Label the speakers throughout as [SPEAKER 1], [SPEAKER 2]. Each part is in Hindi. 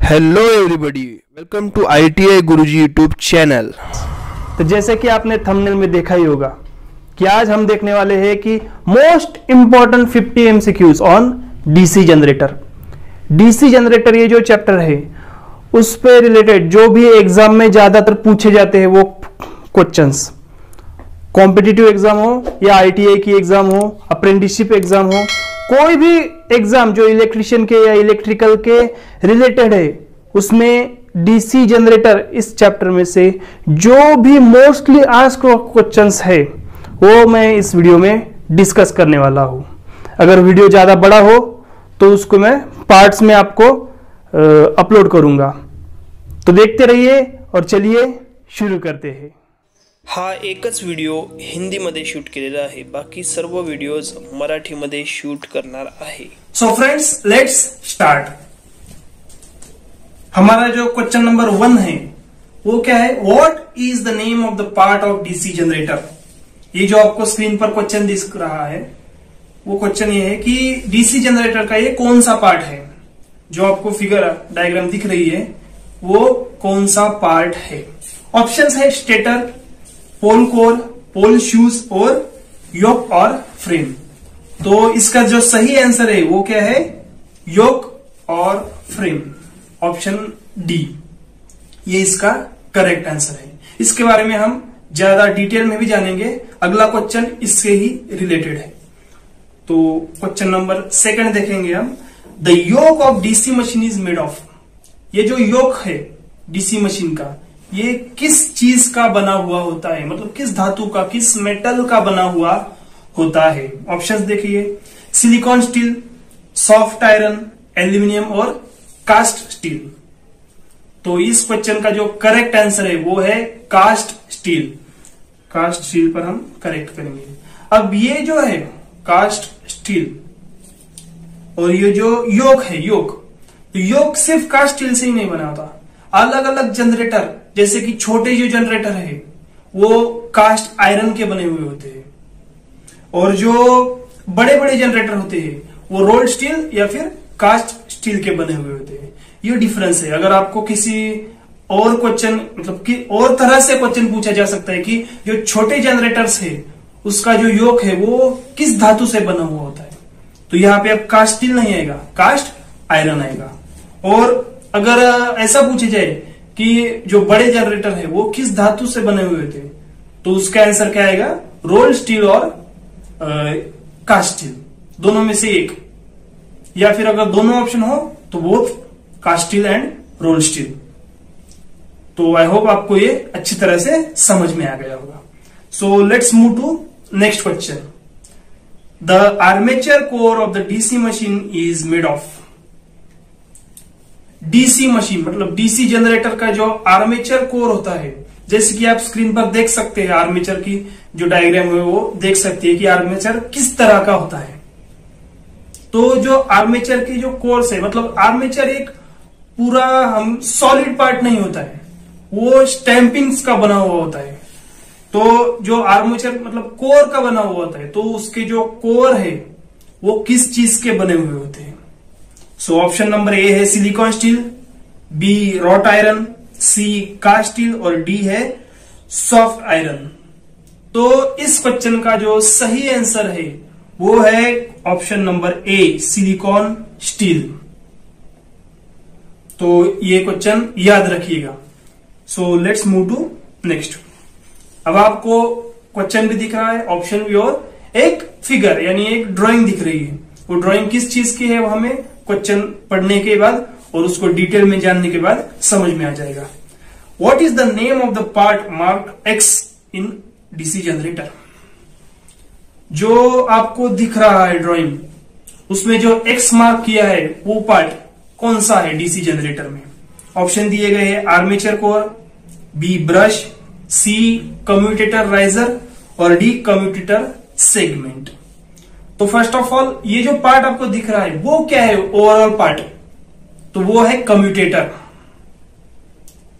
[SPEAKER 1] Hello everybody, welcome to ITI Guruji YouTube channel.
[SPEAKER 2] तो जैसे कि आपने थंबनेल में देखा ही होगा कि आज हम देखने वाले हैं कि most important 50 MCQs on DC generator. DC generator ये जो चैप्टर है उस पे रिलेटेड जो भी एग्जाम में ज्यादातर पूछे जाते हैं वो क्वेश्चंस, कॉम्पिटिटिव एग्जाम हो या ITI की एग्जाम हो, अप्रेंटिसशिप एग्जाम हो, कोई भी एग्जाम जो इलेक्ट्रिशियन के या इलेक्ट्रिकल के रिलेटेड है उसमें डीसी जनरेटर इस चैप्टर में से जो भी मोस्टली आस्क्ड क्वेश्चंस है वो मैं इस वीडियो में डिस्कस करने वाला हूं। अगर वीडियो ज्यादा बड़ा हो तो उसको मैं पार्ट्स में आपको अपलोड करूंगा। तो देखते रहिए और चलिए शुरू करते हैं।
[SPEAKER 3] हा एकच व्हिडिओ हिंदीमध्ये शूट केलेला आहे, बाकी सर्व व्हिडिओज मराठीमध्ये शूट करणार आहे।
[SPEAKER 2] So friends, let's start. हमारा जो क्वेश्चन नंबर 1 है वो क्या है? What is the name of the part of DC generator. ये जो आपको स्क्रीन पर क्वेश्चन दिख रहा है वो क्वेश्चन ये है कि डीसी जनरेटर का ये कौन सा पार्ट है। जो आपको फिगर डायग्राम दिख रही है वो कौन सा पार्ट है। ऑप्शंस है स्टेटर, पोल कोर, पोल शूज और योक और फ्रेम। तो इसका जो सही आंसर है वो क्या है? योक और फ्रेम, ऑप्शन डी, ये इसका करेक्ट आंसर है। इसके बारे में हम ज्यादा डिटेल में भी जानेंगे, अगला क्वेश्चन इससे ही रिलेटेड है। तो क्वेश्चन नंबर 2 देखेंगे हम। The yoke of DC machine is made of. ये जो योक है डीसी मशीन का, ये किस चीज का बना हुआ होता है, मतलब किस धातु का, किस मेटल का बना हुआ होता है। ऑप्शंस देखिए, silicon steel, soft iron, aluminium और कास्ट स्टील। तो इस क्वेश्चन का जो करेक्ट आंसर है वो है कास्ट स्टील। कास्ट स्टील पर हम करेक्ट करेंगे। अब ये जो है कास्ट स्टील और ये जो योक है, योक सिर्फ कास्ट स्टील से ही नहीं बना होता। अलग अलग जनरेटर, जैसे कि छोटे जो जनरेटर है वो कास्ट आयरन के बने हुए होते हैं और जो बड़े बड़े जनरेटर होते हैं वो रोल्ड स्टील या फिर कास्ट स्टील के बने हुए होते हैं। ये डिफरेंस है। अगर आपको किसी और क्वेश्चन, मतलब कि और तरह से क्वेश्चन पूछा जा सकता है कि जो छोटे जनरेटर्स है उसका जो योक है वो किस धातु से बना हुआ होता है, तो यहाँ पे अब कास्ट स्टील नहीं आएगा, कास्ट आयरन आएगा। और अगर ऐसा पूछे जाए कि जो बड़े जनरेटर है वो किस धातु से बने हुए थे, तो उसका आंसर क्या आएगा? रोल्ड स्टील और कास्ट स्टील, दोनों में से एक। या फिर अगर दोनों ऑप्शन हो तो both cast steel and rolled steel. तो आई होप आपको ये अच्छी तरह से समझ में आ गया होगा। So let's move to next question. The armature core of the DC machine is made of. DC machine मतलब डीसी जनरेटर का जो आर्मेचर कोर होता है, जैसे कि आप स्क्रीन पर देख सकते हैं, आर्मेचर की जो डायग्राम है वो देख सकते हैं कि आर्मेचर किस तरह का होता है। तो जो आर्मेचर की जो कोर्स है, मतलब आर्मेचर एक पूरा हम सॉलिड पार्ट नहीं होता है, वो स्टैंपिंग्स का बना हुआ होता है। तो जो आर्मेचर मतलब कोर का बना हुआ होता है, तो उसके जो कोर है वो किस चीज के बने हुए होते हैं। सो ऑप्शन नंबर ए है silicon steel, B wrought iron, C cast steel और डी है सॉफ्ट आयरन। तो इस क्वेश्चन का जो सही आंसर है वो है option number A, silicon steel. तो ये क्वेश्चन याद रखिएगा। So let's move to next. अब आपको क्वेश्चन भी दिख रहा है, ऑप्शन भी, और एक फिगर यानी एक ड्राइंग दिख रही है। वो ड्राइंग किस चीज की है वो हमें क्वेश्चन पढ़ने के बाद और उसको डिटेल में जानने के बाद समझ में आ जाएगा। What is the name of the part marked x in DC generator. जो आपको दिख रहा है ड्राइंग, उसमें जो एक्स मार्क किया है वो पार्ट कौन सा है डीसी जनरेटर में। ऑप्शन दिए गए हैं armature core, B brush, C commutator riser और डी कम्यूटेटर सेगमेंट। तो फर्स्ट ऑफ ऑल ये जो पार्ट आपको दिख रहा है वो क्या है? ओवरऑल पार्ट, तो वो है कम्यूटेटर।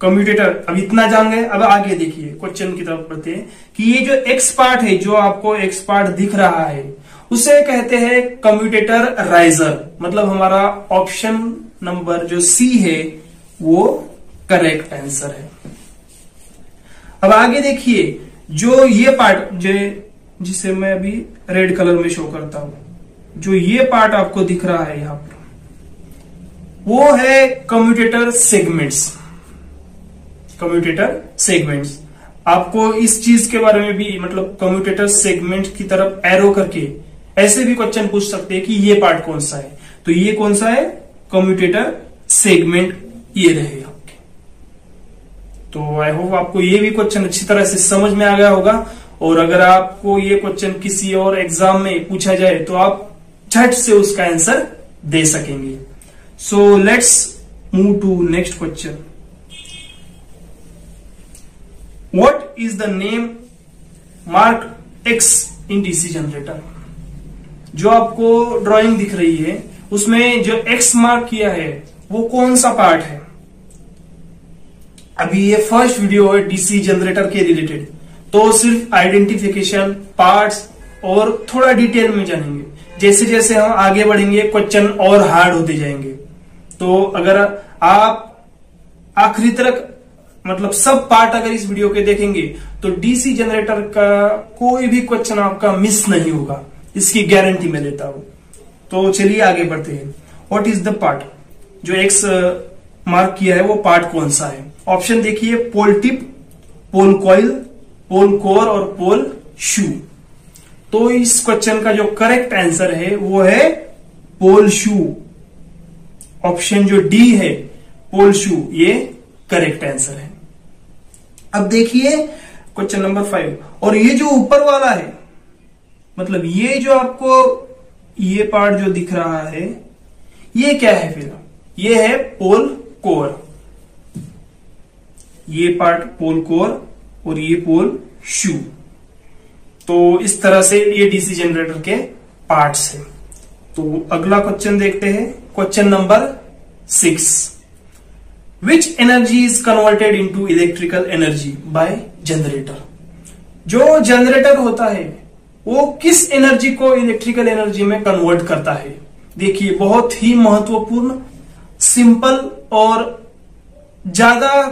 [SPEAKER 2] कम्यूटेटर अब इतना जान गए। अब आगे देखिए, क्वेश्चन की तरफ बढ़ते हैं कि ये जो एक्स पार्ट है, जो आपको एक्स पार्ट दिख रहा है, उसे कहते हैं कम्यूटेटर राइजर। मतलब हमारा ऑप्शन नंबर जो सी है वो करेक्ट आंसर है। अब आगे देखिए, जो ये पार्ट जिसे मैं अभी रेड कलर में शो करता हूं, जो ये पार्ट आपको दिख रहा है यहां पर, वो है कम्यूटेटर सेगमेंट्स। कम्यूटेटर सेगमेंट्स, आपको इस चीज के बारे में भी, मतलब कम्यूटेटर सेगमेंट की तरफ एरो करके ऐसे भी क्वेश्चन पूछ सकते हैं कि ये पार्ट कौन सा है। तो ये कौन सा है? कम्यूटेटर सेगमेंट ये रहे आपके। तो आई होप आपको ये भी क्वेश्चन अच्छी तरह से समझ में आ गया होगा। और अगर आपको ये क्वेश्चन किसी और एग्जाम में पूछा जाए तो आप झट से उसका आंसर दे सकेंगे। So let's move to next question. What is the name mark X in DC generator? जो आपको ड्राइंग दिख रही है उसमें जो एक्स मार्क किया है वो कौन सा पार्ट है? अभी ये फर्स्ट वीडियो है डीसी जनरेटर के रिलेटेड, तो सिर्फ आइडेंटिफिकेशन, पार्ट्स और थोड़ा डिटेल में जानेंगे। जैसे जैसे हम आगे बढ़ेंगे क्वेश्चन और हार्ड होते जाएंगे। तो अगर आप आखिरी तक, मतलब सब पार्ट अगर इस वीडियो के देखेंगे तो डीसी जनरेटर का कोई भी क्वेश्चन आपका मिस नहीं होगा, इसकी गारंटी मैं लेता हूं। तो चलिए आगे बढ़ते हैं। What is the part? जो एक्स मार्क किया है वो पार्ट कौन सा है? ऑप्शन देखिए, पोल टिप, पोल कॉइल, पोल कोर और पोल शू। तो इस क्वेश्चन का जो करेक्ट आंसर है वो है पोल शू। ऑप्शन जो डी है पोल शू, ये करेक्ट आंसर है। अब देखिए क्वेश्चन नंबर 5, और ये जो ऊपर वाला है, मतलब ये जो आपको ये पार्ट जो दिख रहा है ये क्या है? फिर ये है पोल कोर। ये पार्ट पोल कोर और ये पोल शू। तो इस तरह से ये डीसी जनरेटर के पार्ट्स हैं। तो अगला क्वेश्चन देखते हैं, question number 6। Which energy is converted into electrical energy by generator? जो जनरेटर होता है वो किस एनर्जी को इलेक्ट्रिकल एनर्जी में कन्वर्ट करता है? देखिए बहुत ही महत्वपूर्ण, सिंपल और ज्यादा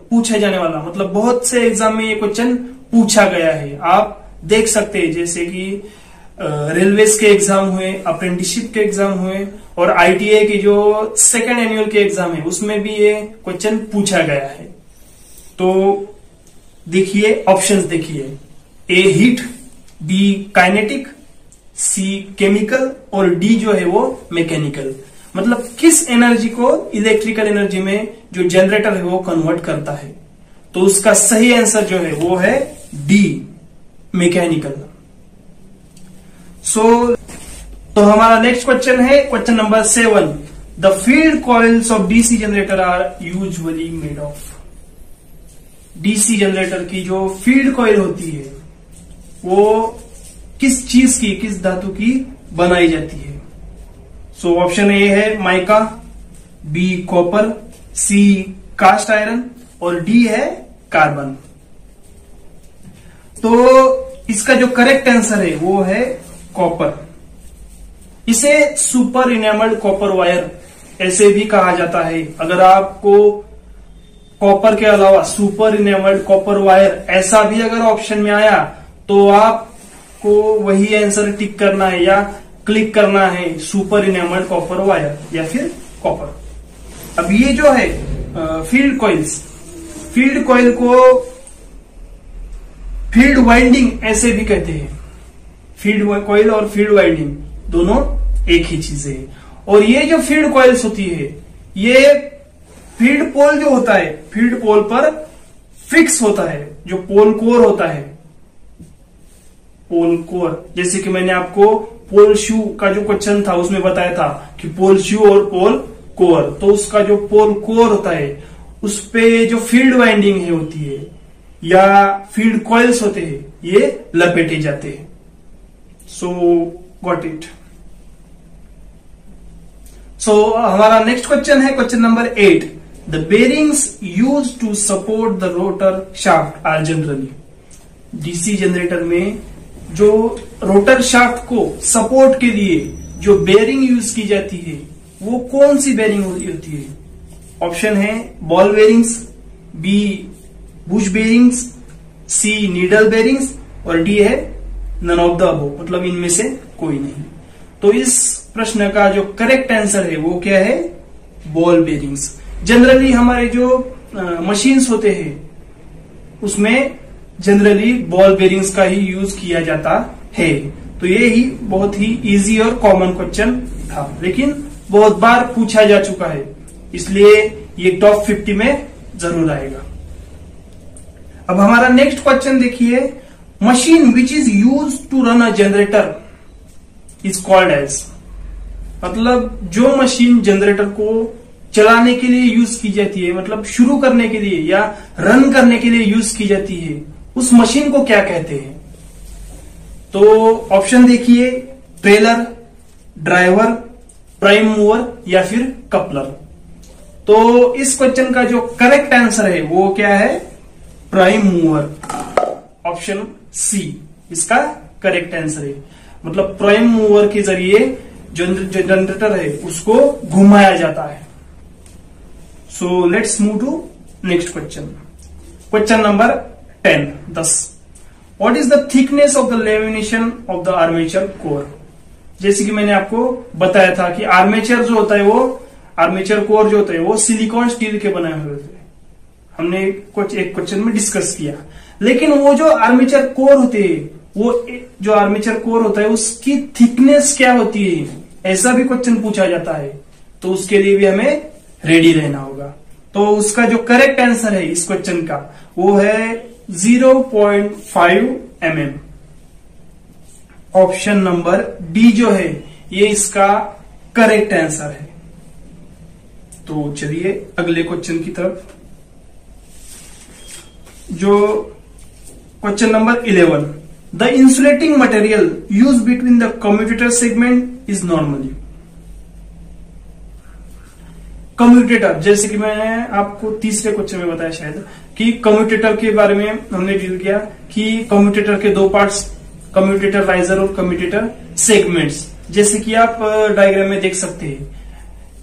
[SPEAKER 2] पूछा जाने वाला, मतलब बहुत से एग्जाम में ये क्वेश्चन पूछा गया है। आप देख सकते हैं जैसे कि रेलवेज के एग्जाम हुए, अप्रेंटिसशिप के एग्जाम हुए और आईटीआई की जो सेकेंड एनुअल के एग्जाम है उसमें भी ये क्वेश्चन पूछा गया है। तो देखिए ऑप्शंस देखिए, ए हीट, बी काइनेटिक, सी केमिकल और डी जो है वो मैकेनिकल। मतलब किस एनर्जी को इलेक्ट्रिकल एनर्जी में जो जनरेटर है वो कन्वर्ट करता है। तो उसका सही आंसर जो है वो है डी, मैकेनिकल। तो हमारा नेक्स्ट क्वेश्चन है question number 7। The field coils of DC generator are usually made of? DC generator की जो फील्ड कॉइल होती है वो किस चीज की, किस धातु की बनाई जाती है? सो ऑप्शन ए है माइका, बी कॉपर, सी कास्ट आयरन और डी है कार्बन। तो इसका जो करेक्ट आंसर है वो है कॉपर। इसे सुपर इनेमल्ड कॉपर वायर ऐसे भी कहा जाता है। अगर आपको कॉपर के अलावा सुपर इनेमल्ड कॉपर वायर ऐसा भी अगर ऑप्शन में आया तो आपको वही आंसर टिक करना है या क्लिक करना है, सुपर इनेमल्ड कॉपर वायर या फिर कॉपर। अब ये जो है फील्ड कॉइल्स, फील्ड कॉइल को फील्ड वाइंडिंग ऐसे भी कहते हैं। फील्ड कॉइल और फील्ड वाइंडिंग दोनों एक ही चीज है। और ये जो फील्ड कॉइल्स होती है ये फील्ड पोल जो होता है, फील्ड पोल पर फिक्स होता है। जो पोल कोर होता है, पोल कोर, जैसे कि मैंने आपको पोल शू का जो क्वेश्चन था उसमें बताया था कि पोल शू और पोल कोर, तो उसका जो पोल कोर होता है उस पे जो फील्ड वाइंडिंग है होती है या फील्ड कॉइल्स होते हैं ये लपेटे जाते हैं। सो गॉट इट। सो हमारा नेक्स्ट क्वेश्चन है question number 8। The bearings used to support the rotor shaft are generally? DC generator में जो रोटर शाफ्ट को सपोर्ट के लिए जो बेरिंग यूज की जाती है वो कौन सी बेरिंग होती है? ऑप्शन है ball bearings, B bush bearings, C needle bearings और डी है नन ऑफ द अबव, मतलब इनमें से कोई नहीं। तो इस प्रश्न का जो करेक्ट आंसर है वो क्या है, बॉल बेरिंग्स। जनरली हमारे जो मशीन्स होते हैं उसमें जनरली बॉल बेरिंग्स का ही यूज किया जाता है। तो ये ही बहुत ही इजी और कॉमन क्वेश्चन था, लेकिन बहुत बार पूछा जा चुका है, इसलिए ये टॉप 50 में जरूर आएगा। अब हमारा नेक्स्ट क्वेश्चन देखिए, machine which is use to run a generator is called as, मतलब जो मशीन जनरेटर को चलाने के लिए यूज की जाती है, मतलब शुरू करने के लिए या रन करने के लिए यूज की जाती है, उस मशीन को क्या कहते हैं। तो ऑप्शन देखिए, ट्रेलर, ड्राइवर, प्राइम मूवर या फिर कपलर। तो इस क्वेश्चन का जो करेक्ट आंसर है वो क्या है, प्राइम मूवर, ऑप्शन सी इसका करेक्ट आंसर है। मतलब प्राइम मूवर के जरिए जो जनरेटर है उसको घुमाया जाता है। So let's move to next question. Question number 10। What is the thickness of the lamination of the armature core. जैसे कि मैंने आपको बताया था कि आर्मेचर जो होता है वो आर्मेचर कोर जो होता है वो सिलिकॉन स्टील के बनाए हुए होते हैं, हमने कुछ एक क्वेश्चन में डिस्कस किया। लेकिन वो जो आर्मेचर कोर होते हैं, वो जो आर्मेचर कोर होता है उसकी थिकनेस क्या होती है, ऐसा भी क्वेश्चन पूछा जाता है। तो उसके लिए भी हमें रेडी रहना होगा। तो उसका जो करेक्ट आंसर है इस क्वेश्चन का वो है 0.5 mm। ऑप्शन नंबर डी जो है ये इसका करेक्ट आंसर है। तो चलिए अगले क्वेश्चन की तरफ, जो question number 11। The insulating material use between the commutator segment is normally. Commutator, जैसे कि मैंने आपको तीसरे क्वेश्चन में बताया शायद कि कम्यूटेटर के बारे में हमने डील किया कि कम्यूटेटर के दो पार्ट्स, कम्यूटेटर राइजर और कम्यूटेटर सेगमेंट्स, जैसे कि आप डायग्राम में देख सकते हैं।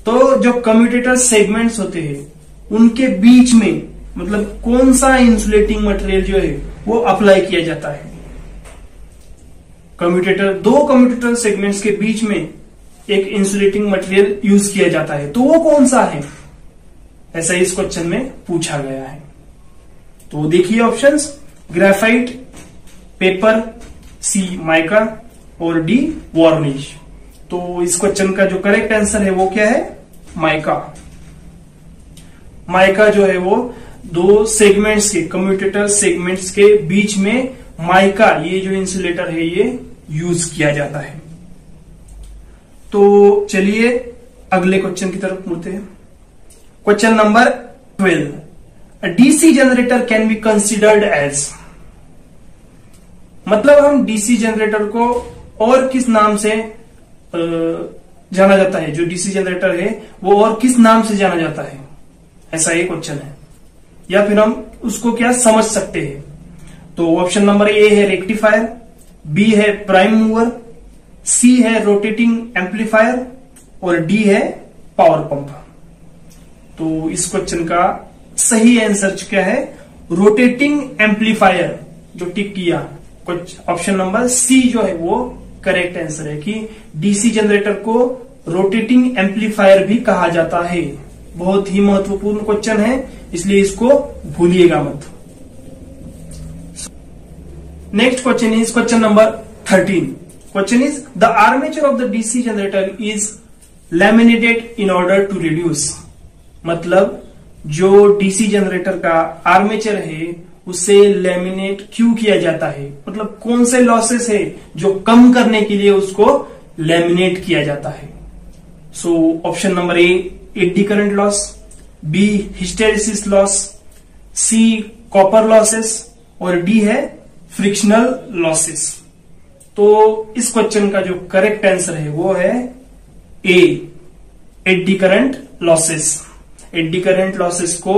[SPEAKER 2] तो जो कम्यूटेटर सेगमेंट्स होते हैं उनके बीच में मतलब कौन सा इंसुलेटिंग मटेरियल जो है वो अप्लाई किया जाता है। दो कम्यूटेटर सेगमेंट्स के बीच में एक इंसुलेटिंग मटेरियल यूज किया जाता है, तो वो कौन सा है, ऐसा इस क्वेश्चन में पूछा गया है। तो देखिए ऑप्शंस, ग्रेफाइट, पेपर, सी माइका और डी वार्निश। तो इस क्वेश्चन का जो करेक्ट आंसर है वो क्या है, माइका। माइका जो है वो दो सेगमेंट्स के, कम्यूटेटर सेगमेंट्स के बीच में माइका, ये जो इंसुलेटर है ये यूज किया जाता है। तो चलिए अगले क्वेश्चन की तरफ मुड़ते हैं। Question number 12। A DC generator can be considered as, मतलब हम डीसी जनरेटर को और किस नाम से जाना जाता है, जो डीसी जनरेटर है वो और किस नाम से जाना जाता है, ऐसा ये क्वेश्चन है, या फिर हम उसको क्या समझ सकते हैं। तो ऑप्शन नंबर ए है रेक्टिफायर, बी है प्राइम मूवर, सी है रोटेटिंग एम्पलीफायर और डी है पावर पंप। तो इस क्वेश्चन का सही आंसर क्या है, रोटेटिंग एम्पलीफायर, जो टिक किया कुछ ऑप्शन नंबर सी जो है वो करेक्ट आंसर है कि डीसी जनरेटर को रोटेटिंग एम्पलीफायर भी कहा जाता है। बहुत ही महत्वपूर्ण क्वेश्चन है, इसलिए इसको भूलिएगा मत। Next question is question number 13। Question is the armature of the DC generator is laminated in order to reduce, मतलब जो डीसी जनरेटर का आर्मेचर है उसे लेमिनेट क्यों किया जाता है, मतलब कौन से लॉसेस है जो कम करने के लिए उसको लेमिनेट किया जाता है। So option number A eddy current loss, B hysteresis loss, C copper losses और डी है फ्रिक्शनल लॉसेस। तो इस क्वेश्चन का जो करेक्ट आंसर है वो है A eddy current losses. Eddy current losses को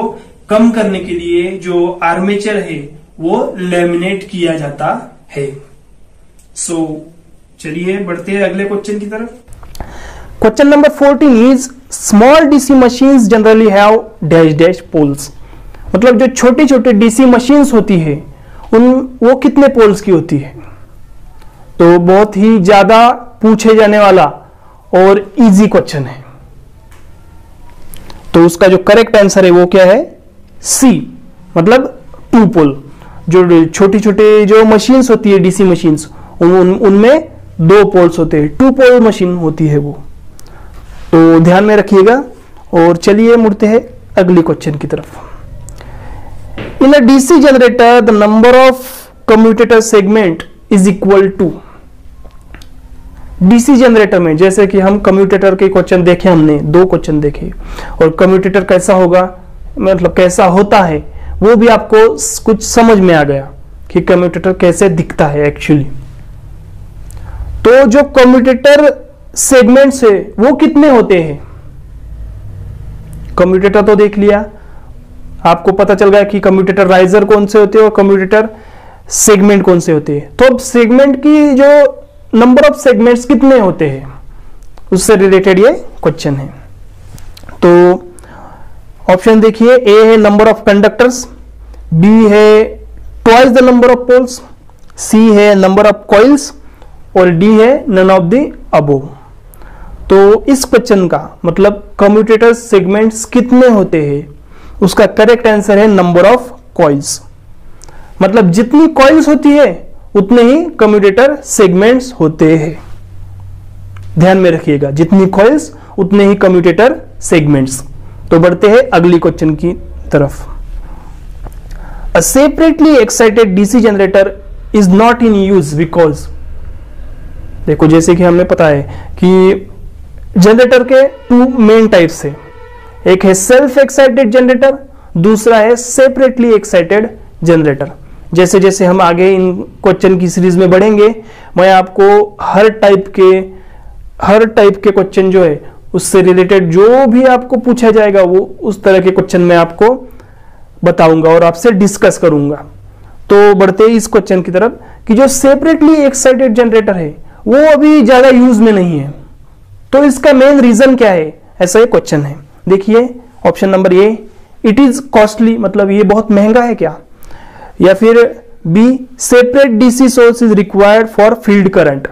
[SPEAKER 2] कम करने के लिए जो आर्मेचर है वो लेमिनेट किया जाता है। चलिए बढ़ते हैं अगले क्वेश्चन की तरफ।
[SPEAKER 1] Question number 14 is
[SPEAKER 2] small DC machines generally have dash dash poles, मतलब जो छोटी छोटी डीसी मशीन्स होती है वो कितने पोल्स की होती है। तो बहुत ही ज्यादा पूछे जाने वाला और इजी क्वेश्चन है। तो उसका जो करेक्ट आंसर है वो क्या है, सी, मतलब 2 पोल। जो छोटी छोटी जो मशीन्स होती है डीसी मशीन्स, उनमें 2 पोल्स होते हैं, 2 पोल मशीन होती है वो। तो ध्यान में रखिएगा। और चलिए मुड़ते हैं अगली क्वेश्चन की तरफ। In a DC generator the number of commutator segment is equal to. DC generator में जैसे कि हम कम्यूटेटर के क्वेश्चन देखे, हमने 2 क्वेश्चन देखे, और कम्यूटेटर कैसा होगा, मतलब कैसा होता है, वो भी आपको कुछ समझ में आ गया कि कम्यूटेटर कैसे दिखता है एक्चुअली। तो जो कम्यूटेटर सेगमेंट्स है वो कितने होते हैं। कम्यूटेटर तो देख लिया, आपको पता चल गया कि कम्यूटेटर राइजर कौन से होते हैं और कम्यूटेटर सेगमेंट कौन से होते हैं। तो अब सेगमेंट की जो नंबर ऑफ सेगमेंट्स कितने होते हैं उससे रिलेटेड ये क्वेश्चन है। तो ऑप्शन देखिए, ए है नंबर ऑफ कंडक्टर्स, बी है twice the number of poles, C है नंबर ऑफ कॉइल्स, और डी है नन ऑफ द अबोव। तो इस क्वेश्चन का मतलब कम्यूटेटर सेगमेंट्स कितने होते हैं, उसका करेक्ट आंसर है नंबर ऑफ कॉइल्स। मतलब जितनी कॉइल्स होती है उतने ही कम्यूटेटर सेगमेंट्स होते हैं। ध्यान में रखिएगा, जितनी कॉइल्स उतने ही कम्यूटेटर सेगमेंट्स। तो बढ़ते हैं अगली क्वेश्चन की तरफ। A separately excited DC generator is not in use because. देखो जैसे कि हमने पता है कि जनरेटर के 2 मेन टाइप्स है, एक है सेल्फ एक्साइटेड जनरेटर, दूसरा है सेपरेटली एक्साइटेड जनरेटर। जैसे जैसे हम आगे इन क्वेश्चन की सीरीज में बढ़ेंगे, मैं आपको हर टाइप के क्वेश्चन जो है उससे रिलेटेड जो भी आपको पूछा जाएगा वो उस तरह के क्वेश्चन मैं आपको बताऊंगा और आपसे डिस्कस करूंगा। तो बढ़ते ही इस क्वेश्चन की तरफ कि जो सेपरेटली एक्साइटेड जनरेटर है वो अभी ज्यादा यूज में नहीं है। तो इसका मेन रीजन क्या है, ऐसा ये क्वेश्चन है। देखिए option number A, it is costly, मतलब ये बहुत महंगा है क्या, या फिर B, separate DC source is required for field current,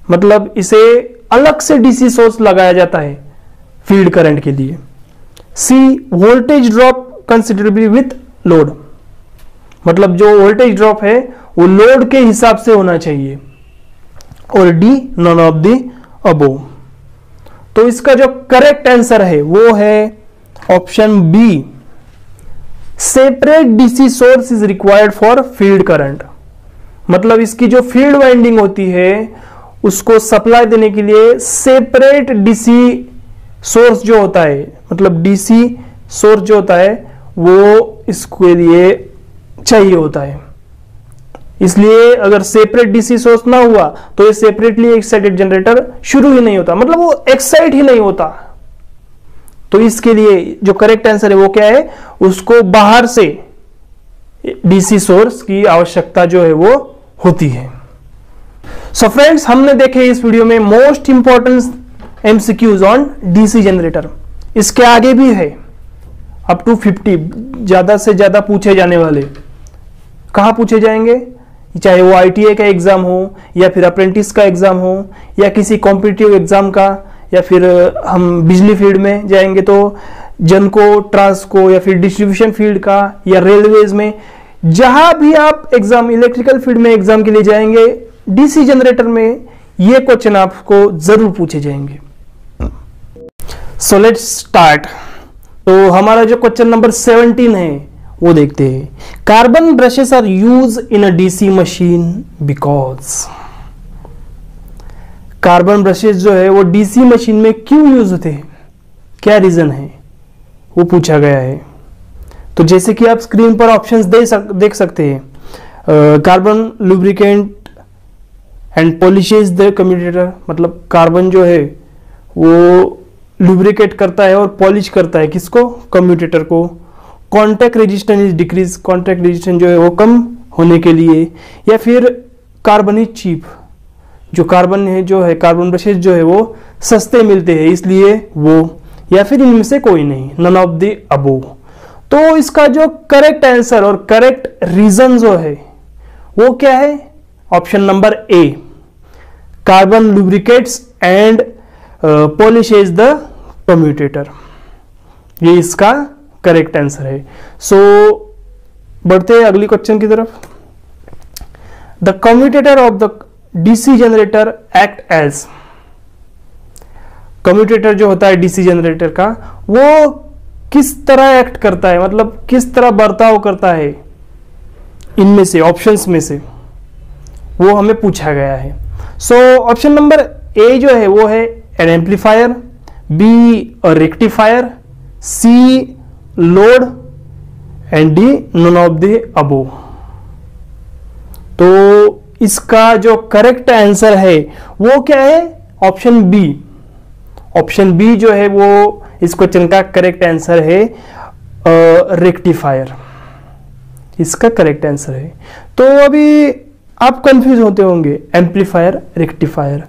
[SPEAKER 2] मतलब इसे अलग से डीसी सोर्स लगाया जाता है फील्ड करंट के लिए। C, voltage drop considerably with load, मतलब जो वोल्टेज ड्रॉप है वो लोड के हिसाब से होना चाहिए, और D, none of the above. तो इसका जो करेक्ट आंसर है वो है option B, separate DC source is required for field current. मतलब इसकी जो फील्ड वाइंडिंग होती है उसको सप्लाई देने के लिए सेपरेट डीसी सोर्स जो होता है, मतलब डीसी सोर्स जो होता है वो इसके लिए चाहिए होता है। इसलिए अगर सेपरेट डीसी सोर्स ना हुआ तो ये सेपरेटली एक्साइटेड जनरेटर शुरू ही नहीं होता, मतलब वो एक्साइट ही नहीं होता। तो इसके लिए जो करेक्ट आंसर है वो क्या है, उसको बाहर से डीसी सोर्स की आवश्यकता जो है वो होती है। सो फ्रेंड्स, हमने देखे इस वीडियो में most important MCQs on DC generator. इसके आगे भी है अप टू 50 ज्यादा से ज्यादा पूछे जाने वाले। कहां पूछे जाएंगे, चाहे वो आईटीआई का एग्जाम हो या फिर अप्रेंटिस का एग्जाम हो या किसी कॉम्पिटिटिव एग्जाम का, या फिर हम बिजली फील्ड में जाएंगे तो जनको, ट्रांसको या फिर डिस्ट्रीब्यूशन फील्ड का, या रेलवेज में, जहां भी आप एग्जाम इलेक्ट्रिकल फील्ड में एग्जाम के लिए जाएंगे डीसी जनरेटर में ये क्वेश्चन आपको जरूर पूछे जाएंगे। So let's start. तो हमारा जो क्वेश्चन नंबर 17 है वो देखते हैं। Carbon brushes are use in a DC machine because. Carbon brushes जो है वो डीसी मशीन में क्यों यूज होते हैं, क्या रीजन है वो पूछा गया है। तो जैसे कि आप स्क्रीन पर ऑप्शंस देख सकते हैं, carbon lubricant and polishes the commutator, मतलब कार्बन जो है वो लुब्रिकेट करता है और पॉलिश करता है किसको, कम्यूटेटर को। Contact resistance is decrease, contact resistance जो है वो कम होने के लिए। या फिर कार्बन इज चीप, जो कार्बन है जो है कार्बन ब्रशेज जो है वो सस्ते मिलते हैं इसलिए वो
[SPEAKER 4] या फिर इनमें से कोई नहीं, नन ऑफ द अबोव। तो इसका जो करेक्ट आंसर और करेक्ट रीजन जो है वो क्या है? Option number A, carbon lubricates and polishes the commutator, ये इसका करेक्ट आंसर है। सो बढ़ते हैं अगली क्वेश्चन की तरफ। The commutator of the DC generator act as, commutator जो होता है डीसी जनरेटर का वो किस तरह एक्ट करता है, मतलब किस तरह बर्ताव करता है, इनमें से ऑप्शंस में से वो हमें पूछा गया है। सो ऑप्शन नंबर ए जो है वो है an amplifier, B a rectifier, C load and D none of the above. तो इसका जो करेक्ट आंसर है वो क्या है? Option B. ऑप्शन बी जो है वो इस क्वेश्चन का करेक्ट आंसर है, रेक्टिफायर इसका करेक्ट आंसर है। तो अभी आप कंफ्यूज होते होंगे एम्पलीफायर रेक्टिफायर।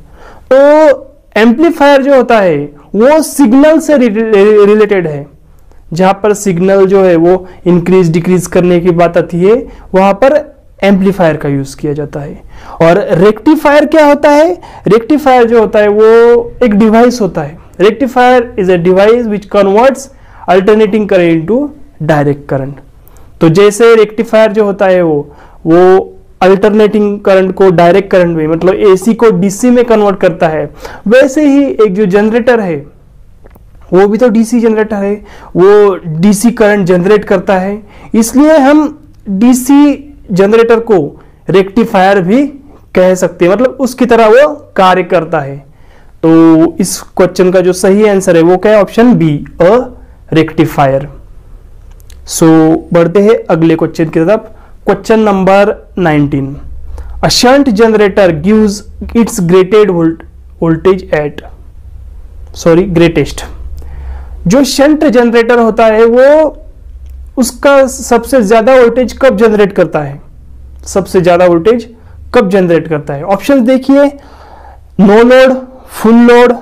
[SPEAKER 4] तो एम्पलीफायर जो होता है वो सिग्नल से रिलेटेड है, जहां पर सिग्नल जो है वो इंक्रीज डिक्रीज करने की बात आती है वहां पर एम्पलीफायर का यूज किया जाता है। और रेक्टिफायर क्या होता है? रेक्टिफायर जो होता है वो एक डिवाइस होता है। Rectifier is a device which converts alternating current into direct current. तो जैसे रेक्टिफायर जो होता है वो अल्टरनेटिंग करंट को डायरेक्ट करंट में, मतलब एसी को डीसी में कन्वर्ट करता है, वैसे ही एक जो जनरेटर है वो भी तो डीसी जनरेटर है, वो डीसी करंट जनरेट करता है। इसलिए हम डीसी जनरेटर को रेक्टिफायर भी कह सकते हैं, मतलब उसकी तरह वो कार्य करता है। तो इस क्वेश्चन का जो सही आंसर है वो क्या है? Option B, a rectifier. सो बढ़ते हैं अगले क्वेश्चन की तरफ। Question number 19, a shunt generator gives it's voltage at, greatest. जो शंट जनरेटर होता है वो उसका सबसे ज्यादा वोल्टेज कब जनरेट करता है? सबसे ज्यादा वोल्टेज कब जनरेट करता है? ऑप्शंस देखिए, no load, full load,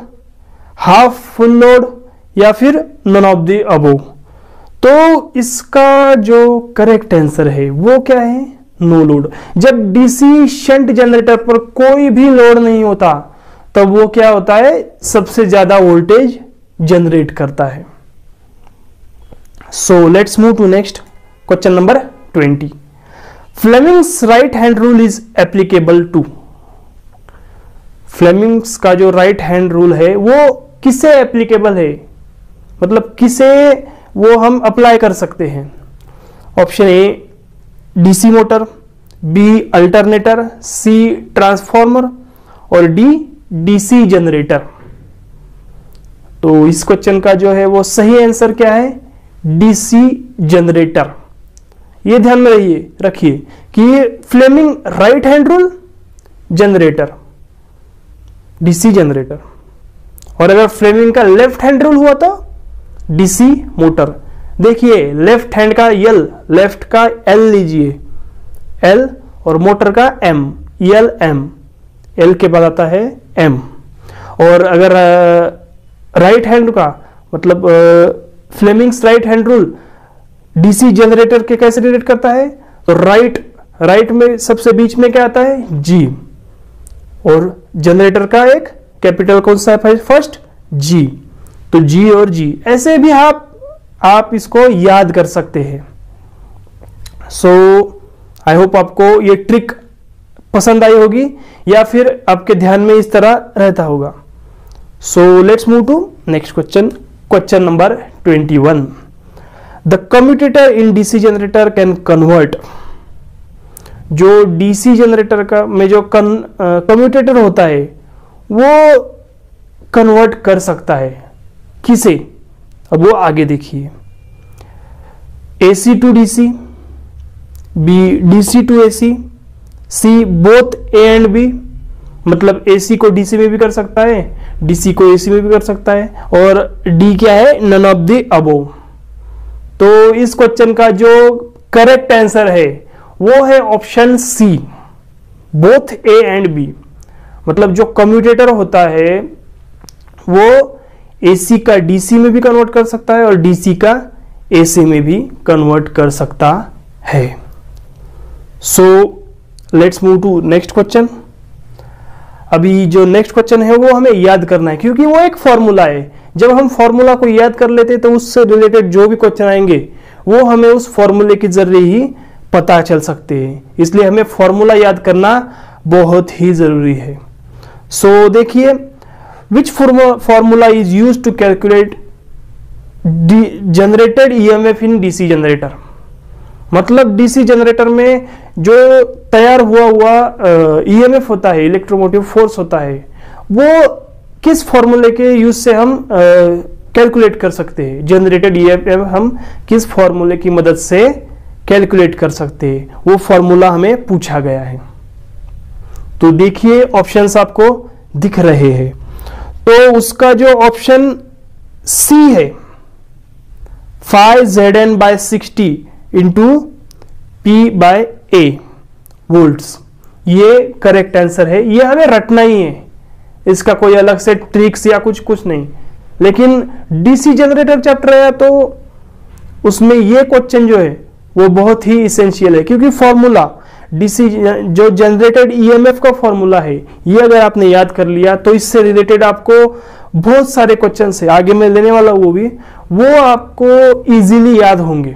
[SPEAKER 4] half full load या फिर नन ऑफ द अबोव। तो इसका जो करेक्ट आंसर है वो क्या है? No load. जब डीसी शंट जनरेटर पर कोई भी लोड नहीं होता तब वो क्या होता है? सबसे ज्यादा वोल्टेज जनरेट करता है। So let's move to next question number 20. Fleming's right hand rule is applicable to, Fleming's का जो राइट हैंड रूल है वो किसे एप्लीकेबल है, मतलब किसे वो हम अप्लाई कर सकते हैं? Option A DC motor, B alternator, C transformer और डी डीसी जनरेटर। तो इस क्वेश्चन का जो है वो सही आंसर क्या है? DC generator. ये ध्यान में रखिए कि Fleming right hand rule generator, DC generator, और अगर फ्लेमिंग का लेफ्ट हैंड रूल हुआ तो डीसी मोटर। देखिए लेफ्ट हैंड का एल, लेफ्ट का एल लीजिए, एल, और मोटर का एम, एल एम, एल के बाद आता है एम। और अगर राइट हैंड का मतलब Fleming's right hand rule DC generator के कैसे रिलेट करता है? तो राइट में सबसे बीच में क्या आता है? जी, और जनरेटर का एक कैपिटल कौन सा है? फर्स्ट जी। तो जी और जी ऐसे भी आप इसको याद कर सकते हैं। सो आई होप आपको ये ट्रिक पसंद आई होगी या फिर आपके ध्यान में इस तरह रहता होगा। So let's move to next question, question number 21. The commutator in DC generator can convert, जो डीसी जनरेटर का में जो कम्यूटेटर होता है वो कन्वर्ट कर सकता है किसे? अब वो आगे देखिए, AC to DC, B DC to AC, C both A and B, मतलब एसी को डीसी में भी कर सकता है, डीसी को एसी में भी कर सकता है, और डी क्या है? None of the above. तो इस क्वेश्चन का जो करेक्ट आंसर है वो है option C, both A and B. मतलब जो कम्यूटेटर होता है वो AC का DC में भी कन्वर्ट कर सकता है और DC का AC में भी कन्वर्ट कर सकता है। So let's move to next question. अभी जो नेक्स्ट क्वेश्चन है वो हमें याद करना है, क्योंकि वो एक फॉर्मूला है। जब हम फॉर्मूला को याद कर लेते तो उससे रिलेटेड जो भी क्वेश्चन आएंगे वो हमें उस फॉर्मूले के जरिए ही पता चल सकते हैं, इसलिए हमें फॉर्मूला याद करना बहुत ही जरूरी है। सो देखिए, which formula is used to calculate generated EMF in DC generator. मतलब DC जनरेटर में जो तैयार हुआ EMF होता है, इलेक्ट्रोमोटिव फोर्स होता है, वो किस फॉर्मूले के यूज से हम कैलकुलेट कर सकते हैं। जनरेटेड EMF हम किस फॉर्मूले की मदद से कैलकुलेट कर सकते हैं, वो फॉर्मूला हमें पूछा गया है। तो देखिए ऑप्शंस आपको दिख रहे हैं। तो उसका जो ऑप्शन सी है, 5Zn/60 इंटू P/A वोल्ट्स, ये करेक्ट आंसर है। ये हमें रटना ही है, इसका कोई अलग से ट्रिक्स या कुछ नहीं। लेकिन DC जनरेटर चैप्टर है तो उसमें ये क्वेश्चन जो है वो बहुत ही इसेंशियल है, क्योंकि फॉर्मूला DC जो जनरेटेड EMF का फॉर्मूला है, ये अगर आपने याद कर लिया तो इससे रिलेटेड आपको बहुत सारे क्वेश्चन है आगे मैं लेने वाला हूं, वो आपको इजीली याद होंगे।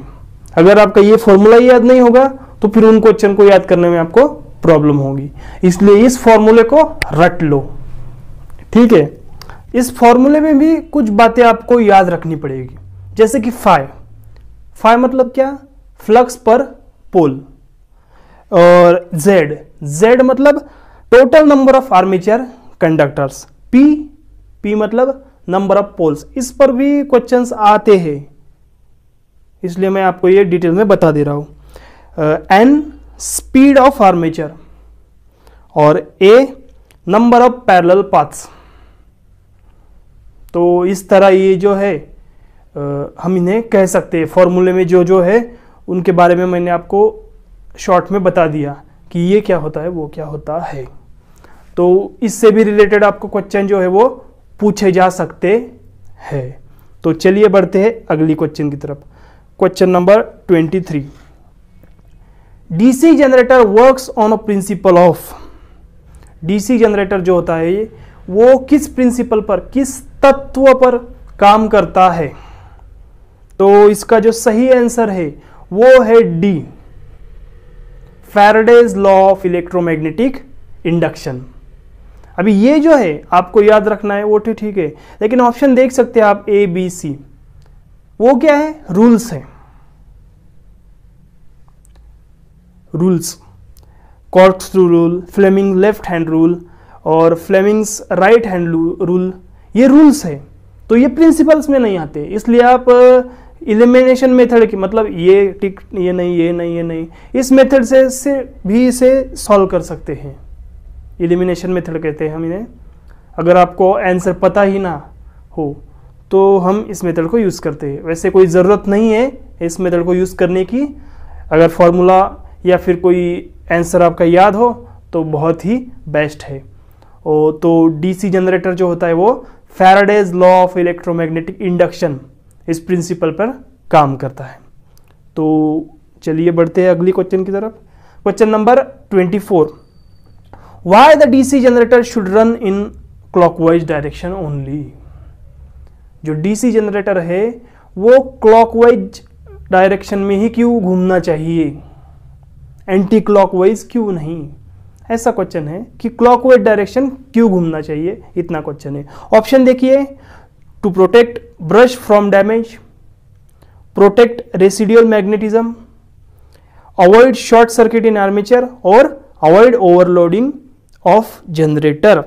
[SPEAKER 4] अगर आपका ये फॉर्मूला याद नहीं होगा तो फिर उन क्वेश्चन को याद करने में आपको प्रॉब्लम होगी, इसलिए इस फॉर्मूले को रट लो, ठीक है। इस फॉर्मूले में भी कुछ बातें आपको याद रखनी पड़ेगी, जैसे कि फाई मतलब क्या, फ्लक्स पर पोल, और Z मतलब total number of armature conductors, P मतलब नंबर ऑफ पोल्स। इस पर भी क्वेश्चंस आते हैं, इसलिए मैं आपको ये डिटेल में बता दे रहा हूं। N स्पीड ऑफ आर्मेचर, और A number of parallel paths. तो इस तरह ये जो है हम इन्हें कह सकते हैं। फॉर्मूले में जो है उनके बारे में मैंने आपको शॉर्ट में बता दिया कि ये क्या होता है, वो क्या होता है। तो इससे भी रिलेटेड आपको क्वेश्चन जो है वो पूछे जा सकते हैं। तो चलिए बढ़ते हैं अगली क्वेश्चन की तरफ। Question number 23, DC generator works on a principle of. DC generator जो होता है वो किस प्रिंसिपल पर, किस तत्व पर काम करता है। तो इसका जो सही आंसर है वो है D, Faraday's law of electromagnetic induction. अभी ये जो है आपको याद रखना है वो तो ठीक है, लेकिन ऑप्शन देख सकते हैं आप A B C, वो क्या है, रूल्स है। Rules, corkscrew rule, Fleming left hand rule और फ्लेमिंग्स राइट हैंड रूल, ये रूल्स है। तो ये प्रिंसिपल्स में नहीं आते, इसलिए आप इलिमिनेशन मेथड की, मतलब ये टिक, ये नहीं, ये नहीं, ये नहीं, इस मेथड से भी इसे सॉल्व कर सकते हैं। इलिमिनेशन मेथड कहते हैं हम इन्हें। अगर आपको आंसर पता ही ना हो तो हम इस मेथड को यूज़ करते हैं। वैसे कोई ज़रूरत नहीं है इस मेथड को यूज़ करने की। अगर फॉर्मूला या फिर कोई आंसर आपका याद हो तो बहुत ही बेस्ट है। तो DC जनरेटर जो होता है वो Faraday's law of electromagnetic induction, इस प्रिंसिपल पर काम करता है। तो चलिए बढ़ते हैं अगली क्वेश्चन की तरफ। Question number 24, why the DC generator should run in clockwise direction only. जो DC जनरेटर है वो क्लॉकवाइज डायरेक्शन में ही क्यों घूमना चाहिए, एंटी क्लॉकवाइज क्यों नहीं। ऐसा क्वेश्चन है कि क्लॉकवाइज डायरेक्शन क्यों घूमना चाहिए, इतना क्वेश्चन है। ऑप्शन देखिए, to protect brush from damage, protect residual magnetism, avoid short circuit in armature और अवॉइड ओवरलोडिंग ऑफ जनरेटर।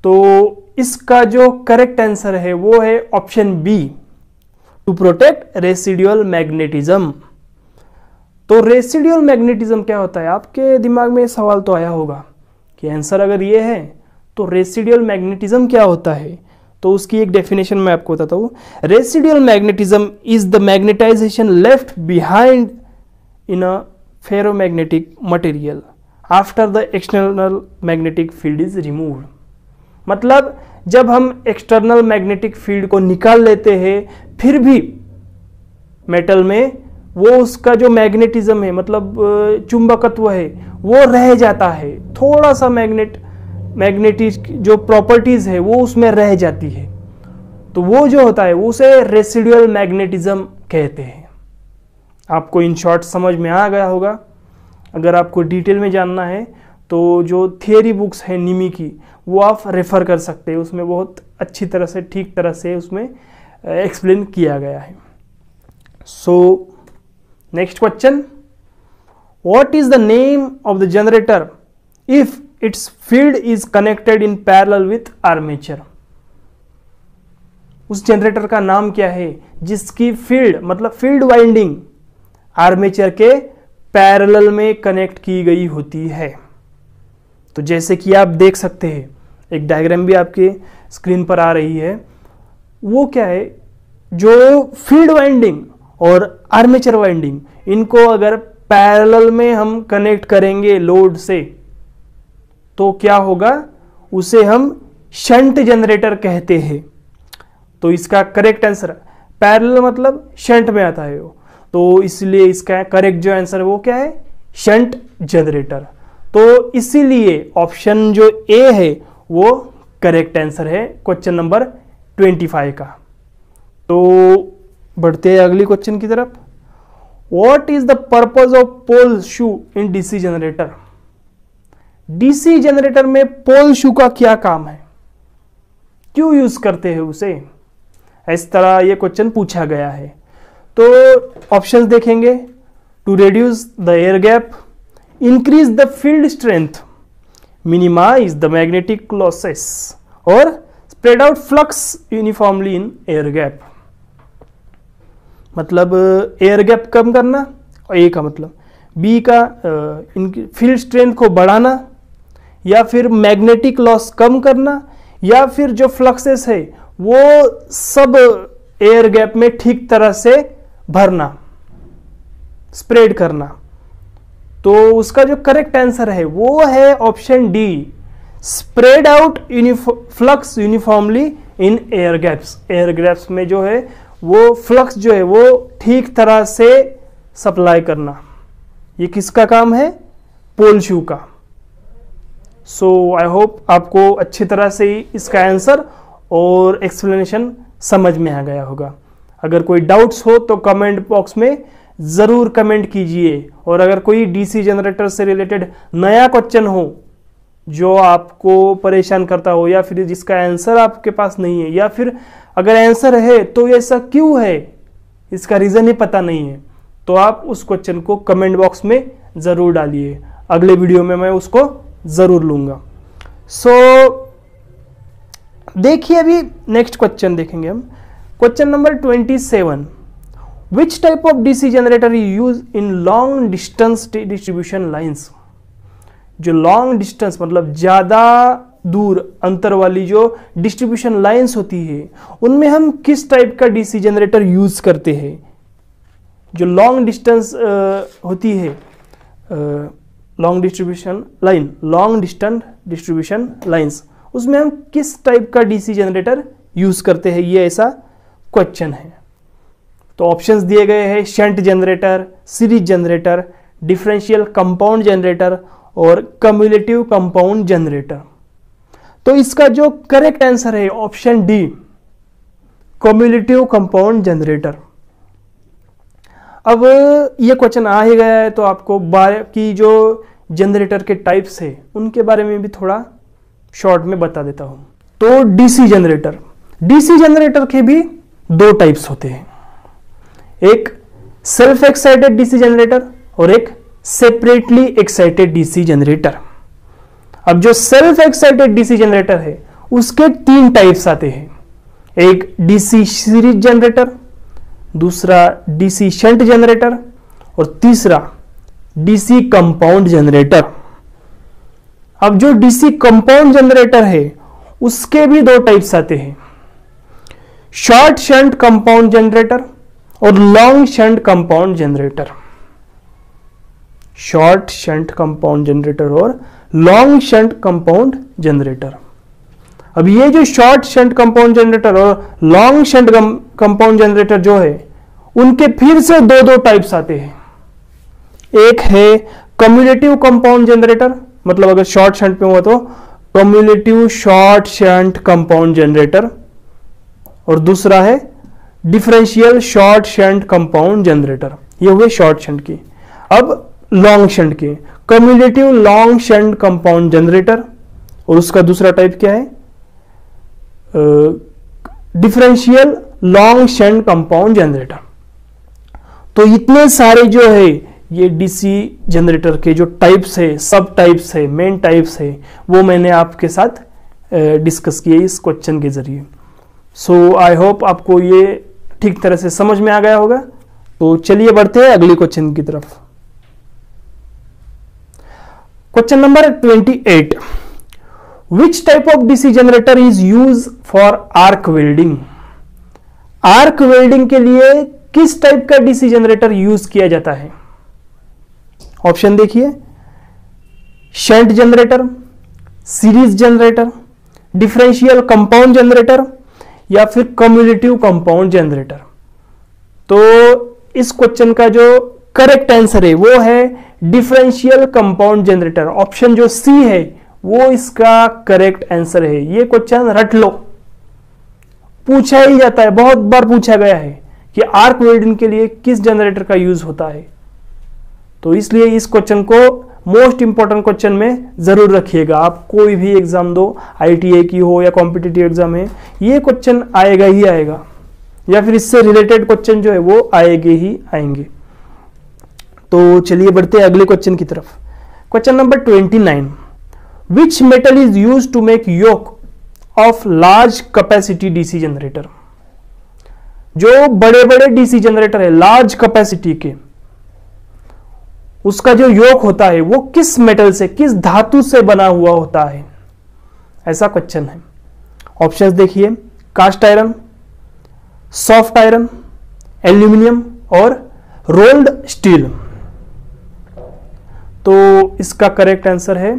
[SPEAKER 4] तो इसका जो करेक्ट आंसर है वो है option B, to protect residual magnetism. तो रेसिडुअल मैग्नेटिज्म क्या होता है, आपके दिमाग में सवाल तो आया होगा कि आंसर अगर ये है तो रेसिडुअल मैग्नेटिज्म क्या होता है। तो उसकी एक डेफिनेशन मैं आपको बताता हूँ। Residual magnetism is the magnetization left behind in a ferromagnetic material after the external magnetic field is removed. मतलब जब हम एक्सटर्नल मैग्नेटिक फील्ड को निकाल लेते हैं फिर भी मेटल में वो उसका जो मैग्नेटिज्म है, मतलब चुंबकत्व है, वो रह जाता है। थोड़ा सा मैग्नेटिक जो प्रॉपर्टीज है वो उसमें रह जाती है, तो वो जो होता है उसे रेसिडुअल मैग्नेटिज्म कहते हैं। आपको इन शॉर्ट समझ में आ गया होगा। अगर आपको डिटेल में जानना है तो जो थियरी बुक्स है निमी की वो आप रेफर कर सकते हैं, उसमें बहुत अच्छी तरह से, ठीक तरह से उसमें एक्सप्लेन किया गया है। So next question, what is the name of the generator if it's field is connected in parallel with armature? उस जनरेटर का नाम क्या है जिसकी फील्ड, मतलब फील्ड वाइंडिंग आर्मेचर के पैरेलल में कनेक्ट की गई होती है? तो जैसे कि आप देख सकते हैं, एक डायग्राम भी आपके स्क्रीन पर आ रही है। वो क्या है, जो फील्ड वाइंडिंग और आर्मेचर वाइंडिंग, इनको अगर पैरेलल में हम कनेक्ट करेंगे लोड से तो क्या होगा, उसे हम शंट जनरेटर कहते हैं। तो इसका करेक्ट आंसर, पैरेलल मतलब शंट में आता है वो, तो इसलिए इसका करेक्ट जो आंसर है वो क्या है, शंट जनरेटर। तो इसीलिए ऑप्शन जो ए है वो करेक्ट आंसर है क्वेश्चन नंबर 25 का। तो बढ़ते हैं अगली क्वेश्चन की तरफ। What is the purpose of pole shoe in DC generator? DC generator में पोल शू का क्या काम है, क्यों यूज करते हैं उसे? इस तरह ये क्वेश्चन पूछा गया है। तो ऑप्शंस देखेंगे, to reduce the air gap, increase the field strength, minimize the magnetic losses और spread out flux uniformly in air gap. मतलब एयर गैप कम करना, और ए का मतलब, बी का फील्ड स्ट्रेंथ को बढ़ाना, या फिर मैग्नेटिक लॉस कम करना, या फिर जो फ्लक्सेस है वो सब एयर गैप में ठीक तरह से भरना, स्प्रेड करना। तो उसका जो करेक्ट आंसर है वो है option D, spread out flux uniformly in air gaps. Air gaps में जो है वो फ्लक्स जो है वो ठीक तरह से सप्लाई करना, ये किसका काम है, पोल शू का। सो आई होप आपको अच्छी तरह से इसका आंसर और एक्सप्लेनेशन समझ में आ गया होगा। अगर कोई डाउट्स हो तो कमेंट बॉक्स में ज़रूर कमेंट कीजिए, और अगर कोई डीसी जनरेटर से रिलेटेड नया क्वेश्चन हो जो आपको परेशान करता हो, या फिर जिसका आंसर आपके पास नहीं है, या फिर अगर आंसर है तो ऐसा क्यों है, इसका रीज़न ही पता नहीं है, तो आप उस क्वेश्चन को कमेंट बॉक्स में ज़रूर डालिए। अगले वीडियो में मैं उसको ज़रूर लूँगा। सो देखिए, अभी नेक्स्ट क्वेश्चन देखेंगे हम, question number 27। Which type of DC generator you use in long distance distribution lines? जो लॉन्ग डिस्टेंस मतलब ज़्यादा दूर अंतर वाली जो डिस्ट्रीब्यूशन लाइन्स होती है, उनमें हम किस टाइप का डीसी जनरेटर यूज करते हैं? जो लॉन्ग डिस्टेंस होती है, long distribution line, long distance distribution lines, उसमें हम किस टाइप का डीसी जनरेटर यूज करते हैं, ये ऐसा क्वेश्चन है। तो ऑप्शंस दिए गए हैं, shunt generator, series generator, differential compound generator और कम्युलेटिव कंपाउंड जनरेटर। तो इसका जो करेक्ट आंसर है option D, cumulative compound generator. अब ये क्वेश्चन आ ही गया है तो आपको बाकी जो जनरेटर के टाइप्स है उनके बारे में भी थोड़ा शॉर्ट में बता देता हूं। तो डीसी जनरेटर के भी दो टाइप्स होते हैं, एक सेल्फ एक्साइटेड डीसी जनरेटर और एक सेपरेटली एक्साइटेड डीसी जनरेटर। अब जो सेल्फ एक्साइटेड डीसी जनरेटर है उसके तीन टाइप्स आते हैं, एक डीसी सीरीज जनरेटर, दूसरा डीसी शंट जनरेटर और तीसरा डीसी कंपाउंड जनरेटर। अब जो डीसी कंपाउंड जनरेटर है उसके भी दो टाइप्स आते हैं, शॉर्ट शंट कंपाउंड जनरेटर और long shunt compound generator. Short shunt compound generator और लॉन्ग शंट कंपाउंड जनरेटर। अब ये जो शॉर्ट शंट कंपाउंड जनरेटर और लॉन्ग शंट कंपाउंड जनरेटर जो है, उनके फिर से दो दो टाइप्स आते हैं। एक है कम्युलेटिव कंपाउंड जनरेटर, मतलब अगर शॉर्ट शंट में हुआ तो cumulative short shunt compound generator, और दूसरा है differential short shunt compound generator. ये हुए शॉर्ट शंट के। अब लॉन्ग शंट के, cumulative long shunt compound generator, और उसका दूसरा टाइप क्या है, differential long shunt compound generator. तो इतने सारे जो है ये डीसी जनरेटर के जो टाइप्स है, सब टाइप्स है, मेन टाइप्स है, वो मैंने आपके साथ डिस्कस किए इस क्वेश्चन के जरिए। सो आई होप आपको ये ठीक तरह से समझ में आ गया होगा। तो चलिए बढ़ते हैं अगले क्वेश्चन की तरफ। Question number 28, which type of DC generator is use for arc welding? Arc welding के लिए किस टाइप का डीसी जनरेटर यूज किया जाता है? ऑप्शन देखिए, shunt generator, series generator, differential compound generator, या फिर कम्युलेटिव कंपाउंड जनरेटर। तो इस क्वेश्चन का जो करेक्ट आंसर है वो है डिफरेंशियल कंपाउंड जनरेटर। ऑप्शन जो सी है वो इसका करेक्ट आंसर है। ये क्वेश्चन रट लो, पूछा ही जाता है, बहुत बार पूछा गया है कि आर्क वेल्डिंग के लिए किस जनरेटर का यूज होता है। तो इसलिए इस क्वेश्चन को मोस्ट इंपॉर्टेंट क्वेश्चन में जरूर रखिएगा। आप कोई भी एग्जाम दो, आईटीआई की हो या कॉम्पिटिटिव एग्जाम है, ये क्वेश्चन आएगा ही आएगा, या फिर इससे रिलेटेड क्वेश्चन जो है वो आएंगे ही आएंगे। तो चलिए बढ़ते हैं अगले क्वेश्चन की तरफ। Question number 29, which metal is use to make yoke of large capacity DC generator? जो बड़े बड़े डीसी जनरेटर है लार्ज कैपेसिटी के, उसका जो योक होता है वो किस मेटल से, किस धातु से बना हुआ होता है? ऐसा क्वेश्चन है। ऑप्शंस देखिए, cast iron, soft iron, aluminium और रोल्ड स्टील। तो इसका करेक्ट आंसर है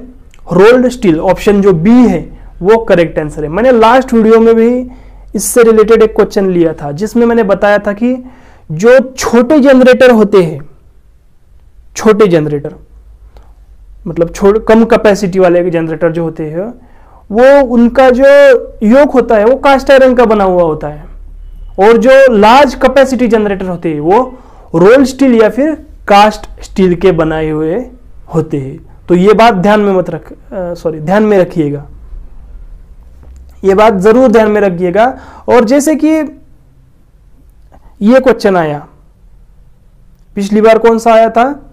[SPEAKER 4] रोल्ड स्टील। ऑप्शन जो बी है वो करेक्ट आंसर है। मैंने लास्ट वीडियो में भी इससे रिलेटेड एक क्वेश्चन लिया था जिसमें मैंने बताया था कि जो छोटे जनरेटर होते हैं, छोटे जनरेटर मतलब कम कैपेसिटी वाले जनरेटर जो होते हैं, वो उनका जो योक होता है वो कास्ट आयरन का बना हुआ होता है, और जो लार्ज कैपेसिटी जनरेटर होते हैं वो रोल्ड स्टील या फिर कास्ट स्टील के बनाए हुए होते हैं। तो ये बात ध्यान में ध्यान में रखिएगा, ये बात जरूर ध्यान में रखिएगा। और जैसे कि ये क्वेश्चन आया पिछली बार, कौन सा आया था?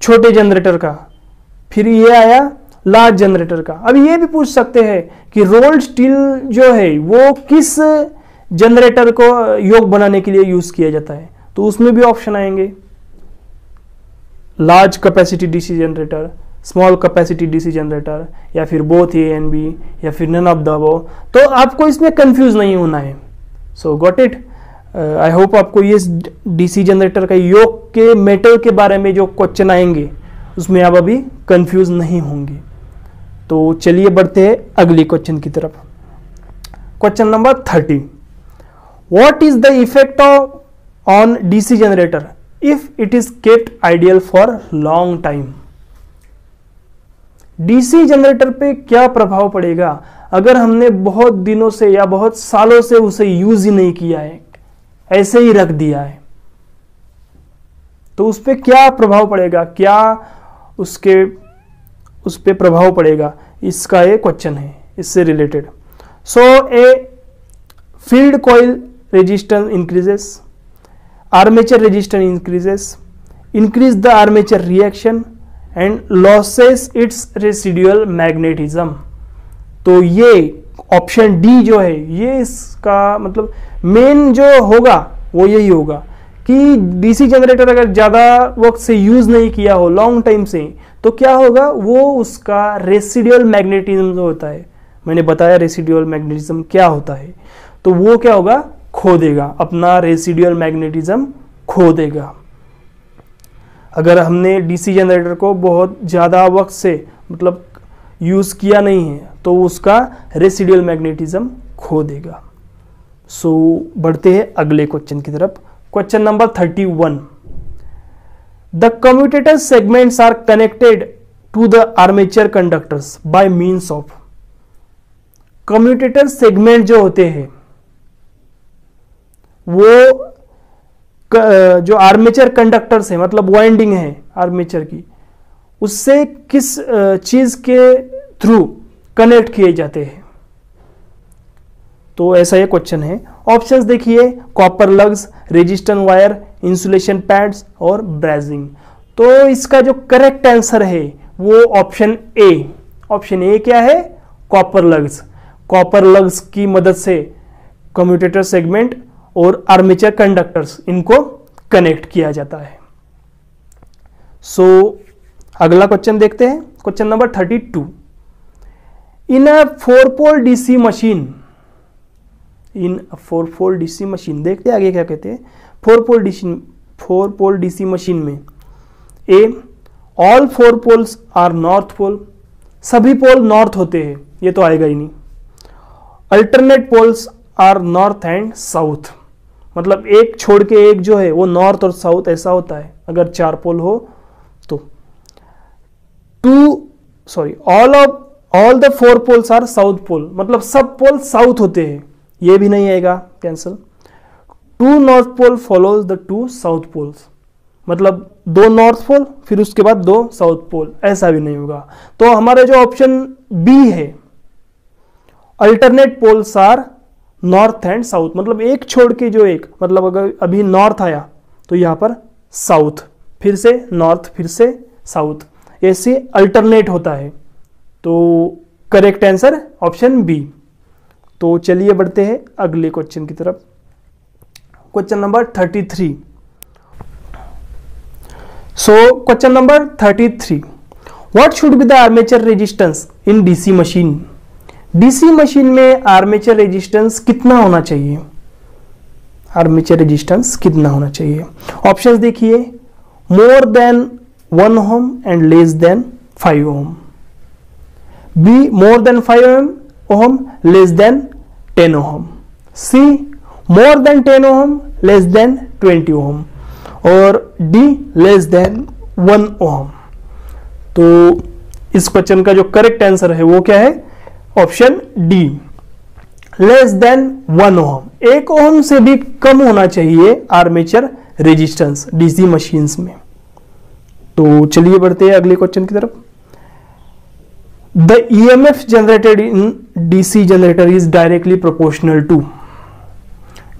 [SPEAKER 4] छोटे जनरेटर का, फिर ये आया लार्ज जनरेटर का। अब ये भी पूछ सकते हैं कि रोल्ड स्टील जो है वो किस जनरेटर को योक बनाने के लिए यूज किया जाता है, तो उसमें भी ऑप्शन आएंगे, large capacity DC generator, small capacity DC generator, या फिर बोथ ए एंड बी, या फिर नन ऑफ द अबव। तो आपको इसमें कंफ्यूज नहीं होना है। सो गॉट इट। आई होप आपको ये डीसी जनरेटर का योक के मेटल के बारे में जो क्वेश्चन आएंगे उसमें आप अभी कंफ्यूज नहीं होंगे। तो चलिए बढ़ते हैं अगले क्वेश्चन की तरफ। Question number 30, what is the effect on DC generator if it is kept ideal for long time? DC generator पे क्या प्रभाव पड़ेगा अगर हमने बहुत दिनों से या बहुत सालों से उसे यूज ही नहीं किया है, ऐसे ही रख दिया है? तो उस पे क्या प्रभाव पड़ेगा, क्या उस पे प्रभाव पड़ेगा, इसका एक क्वेश्चन है इससे related. So a field coil resistance increases, armature resistance increase the armature reaction and losses it's residual magnetism. तो ये ऑप्शन डी जो है ये इसका मतलब मेन जो होगा वो यही होगा कि डीसी जनरेटर अगर ज्यादा वक्त से यूज नहीं किया हो, लॉन्ग टाइम से, तो क्या होगा, वो उसका रेसिडुअल मैग्नेटिज्म जो होता है, मैंने बताया रेसिडुअल मैग्नेटिज्म क्या होता है, तो वो क्या होगा, खो देगा, अपना रेसिडुअल मैग्नेटिज्म खो देगा। अगर हमने डीसी जनरेटर को बहुत ज़्यादा वक्त से मतलब यूज किया नहीं है तो उसका रेसिडुअल मैग्नेटिज्म खो देगा। सो बढ़ते हैं अगले क्वेश्चन की तरफ। Question number 31, the commutator segments are connected to the armature conductors by means of. Commutator segment जो होते हैं वो जो आर्मेचर कंडक्टर्स है, मतलब वाइंडिंग है आर्मेचर की, उससे किस चीज के थ्रू कनेक्ट किए जाते हैं। तो ऐसा ये क्वेश्चन है। ऑप्शंस देखिए, copper lugs, resistance wire, insulation pads और ब्रेजिंग। तो इसका जो करेक्ट आंसर है वो ऑप्शन ए। ऑप्शन ए क्या है? कॉपर लग्स। कॉपर लग्स की मदद से कम्यूटेटर सेगमेंट और आर्मेचर कंडक्टर्स इनको कनेक्ट किया जाता है। सो अगला क्वेश्चन देखते हैं, क्वेश्चन नंबर 32। इन अ 4-पोल डीसी मशीन, इन 4-पोल डीसी मशीन, देखते हैं आगे क्या कहते हैं। 4-पोल डीसी मशीन में A, all 4 poles are north pole, सभी पोल नॉर्थ होते हैं, ये तो आएगा ही नहीं। Alternate poles are north and south, मतलब एक छोड़ के एक जो है वो नॉर्थ और साउथ ऐसा होता है अगर 4 पोल हो तो। All the 4 poles are south pole, मतलब सब पोल साउथ होते हैं, ये भी नहीं आएगा, cancel. 2 north pole follows the 2 south poles, मतलब 2 नॉर्थ पोल फिर उसके बाद 2 साउथ पोल, ऐसा भी नहीं होगा। तो हमारा जो ऑप्शन बी है, alternate poles are north and south, मतलब एक छोड़ के जो एक, मतलब अगर अभी नॉर्थ आया तो यहां पर साउथ, फिर से नॉर्थ, फिर से साउथ, ऐसे अल्टरनेट होता है। तो करेक्ट आंसर ऑप्शन बी। तो चलिए बढ़ते हैं अगले क्वेश्चन की तरफ। Question number 33। So question number 33, what should be the armature resistance in DC machine. DC machine में आर्मेचर रेजिस्टेंस कितना होना चाहिए? आर्मेचर रेजिस्टेंस कितना होना चाहिए? ऑप्शंस देखिए, more than 1 ohm and less than 5 ohm. B, more than 5 ohm less than 10 ohm. C, more than 10 ohm less than 20 ohm. और डी, लेस देन 1 ओम। तो इस क्वेश्चन का जो करेक्ट आंसर है वो क्या है? ऑप्शन डी, लेस देन 1 ओम। 1 ओम से भी कम होना चाहिए आर्मेचर रेजिस्टेंस डीसी मशीन्स में। तो चलिए बढ़ते हैं अगले क्वेश्चन की तरफ। The EMF generated in DC generator is directly proportional to.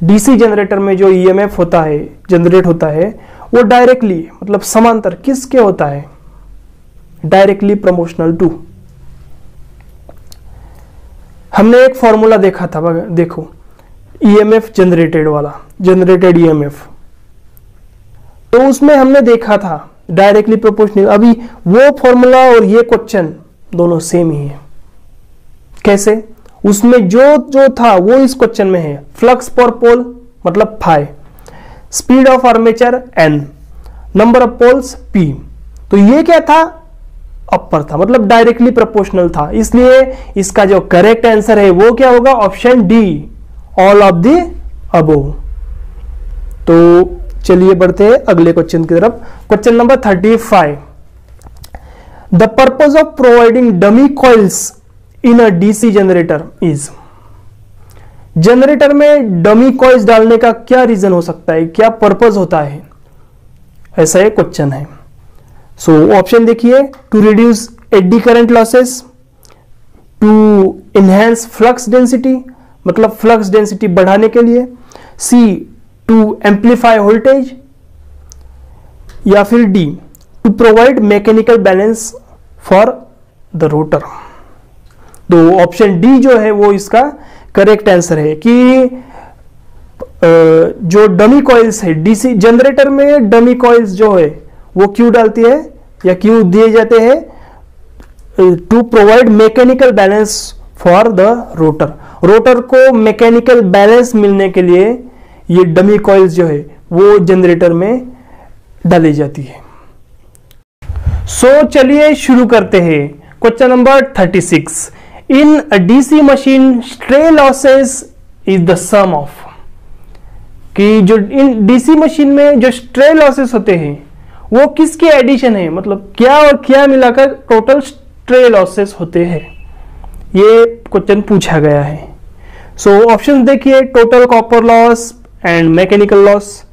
[SPEAKER 4] DC generator में जो ईएमएफ होता है, जनरेट होता है, वो डायरेक्टली मतलब समांतर किसके होता है? Directly proportional to. हमने एक फॉर्मूला देखा था, देखो, ईएमएफ जनरेटेड वाला, जनरेटेड ईएमएफ, तो उसमें हमने देखा था डायरेक्टली प्रोपोर्शनल। अभी वो फॉर्मूला और ये क्वेश्चन दोनों सेम ही है। कैसे? उसमें जो था वो इस क्वेश्चन में है। फ्लक्स पर पोल मतलब phi, speed of armature n, number of poles p। तो ये क्या था? अपर था, मतलब डायरेक्टली प्रोपोर्शनल था, इसलिए इसका जो करेक्ट आंसर है वो क्या होगा? Option D, all of the above. तो चलिए बढ़ते हैं अगले क्वेश्चन की तरफ। Question number 35, the purpose of providing dummy coils in a DC generator is. Generator में डमी कॉइल्स डालने का क्या रीजन हो सकता है, क्या पर्पज होता है? ऐसा एक क्वेश्चन है। सो ऑप्शन देखिए, to reduce eddy current losses, to enhance flux density, मतलब फ्लक्स डेंसिटी बढ़ाने के लिए, सी टू एम्पलीफाई वोल्टेज, या फिर D to provide mechanical balance for the rotor. तो ऑप्शन डी जो है वो इसका करेक्ट आंसर है कि जो डमी कॉइल्स है डीसी जनरेटर में, डमी कॉइल्स जो है वो क्यों डालती है या क्यों दिए जाते हैं? To provide mechanical balance for the rotor. Rotor को मैकेनिकल बैलेंस मिलने के लिए ये डमी कॉइल्स जो है वो जनरेटर में डाली जाती है। सो चलिए शुरू करते हैं question number 36, in DC machine stray losses is the sum of, कि जो इन डीसी मशीन में जो स्ट्रे लॉसेस होते हैं वो किसके एडिशन है, मतलब क्या और क्या मिलाकर टोटल स्ट्रे लॉसेस होते हैं, ये क्वेश्चन पूछा गया है। सो ऑप्शन देखिए, total copper loss and mechanical loss,